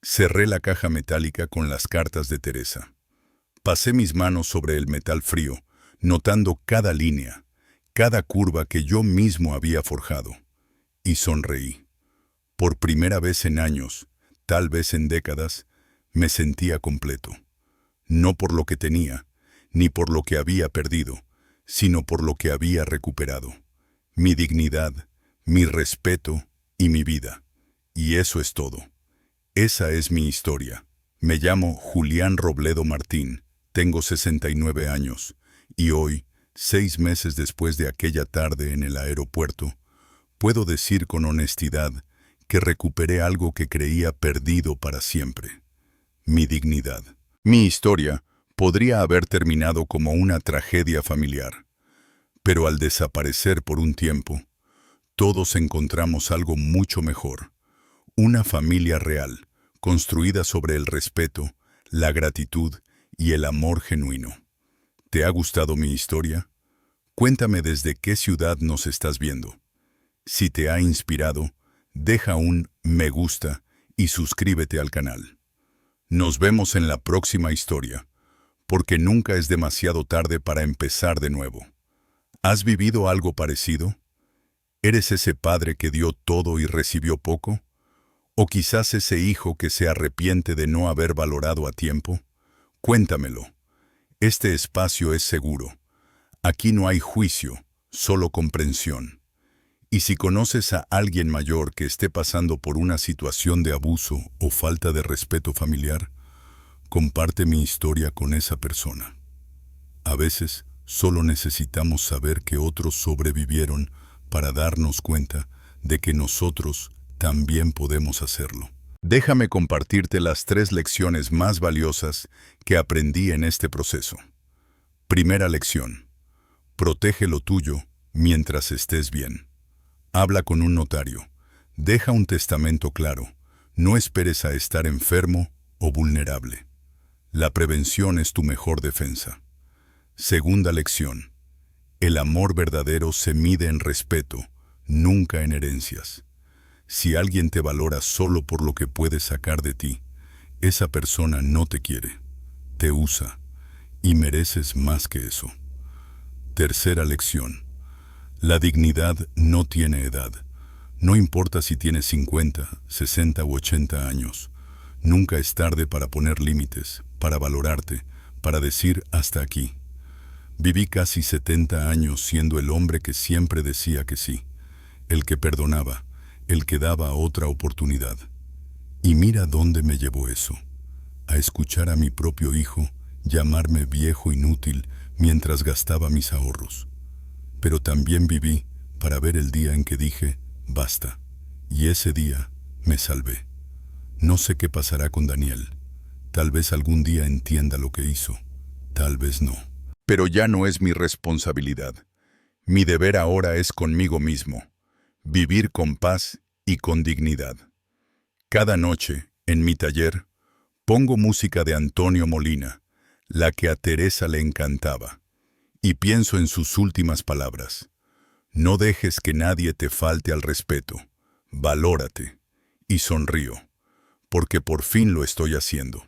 Cerré la caja metálica con las cartas de Teresa. Pasé mis manos sobre el metal frío, notando cada línea, cada curva que yo mismo había forjado. Y sonreí. Por primera vez en años, tal vez en décadas, me sentía completo. No por lo que tenía, ni por lo que había perdido, sino por lo que había recuperado. Mi dignidad, mi respeto y mi vida. Y eso es todo. Esa es mi historia. Me llamo Julián Robledo Martín, tengo 69 años, y hoy, 6 meses después de aquella tarde en el aeropuerto, puedo decir con honestidad que recuperé algo que creía perdido para siempre. Mi dignidad. Mi historia podría haber terminado como una tragedia familiar, pero al desaparecer por un tiempo, todos encontramos algo mucho mejor. Una familia real, construida sobre el respeto, la gratitud y el amor genuino. ¿Te ha gustado mi historia? Cuéntame desde qué ciudad nos estás viendo. Si te ha inspirado, deja un me gusta y suscríbete al canal. Nos vemos en la próxima historia, porque nunca es demasiado tarde para empezar de nuevo. ¿Has vivido algo parecido? ¿Eres ese padre que dio todo y recibió poco? ¿O quizás ese hijo que se arrepiente de no haber valorado a tiempo? Cuéntamelo. Este espacio es seguro. Aquí no hay juicio, solo comprensión. Y si conoces a alguien mayor que esté pasando por una situación de abuso o falta de respeto familiar, comparte mi historia con esa persona. A veces, solo necesitamos saber que otros sobrevivieron para darnos cuenta de que nosotros también podemos hacerlo. Déjame compartirte las 3 lecciones más valiosas que aprendí en este proceso. Primera lección. Protege lo tuyo mientras estés bien. Habla con un notario. Deja un testamento claro. No esperes a estar enfermo o vulnerable. La prevención es tu mejor defensa. Segunda lección. El amor verdadero se mide en respeto, nunca en herencias. Si alguien te valora solo por lo que puede sacar de ti, esa persona no te quiere, te usa, y mereces más que eso. Tercera lección. La dignidad no tiene edad. No importa si tienes 50, 60 u 80 años, nunca es tarde para poner límites, para valorarte, para decir hasta aquí. Viví casi 70 años siendo el hombre que siempre decía que sí, el que perdonaba, el que daba otra oportunidad. Y mira dónde me llevó eso, a escuchar a mi propio hijo llamarme viejo inútil mientras gastaba mis ahorros. Pero también viví para ver el día en que dije, basta, y ese día me salvé. No sé qué pasará con Daniel. Tal vez algún día entienda lo que hizo, tal vez no. Pero ya no es mi responsabilidad. Mi deber ahora es conmigo mismo, vivir con paz y con dignidad. Cada noche, en mi taller, pongo música de Antonio Molina, la que a Teresa le encantaba, y pienso en sus últimas palabras. No dejes que nadie te falte al respeto, valórate, y sonrío, porque por fin lo estoy haciendo.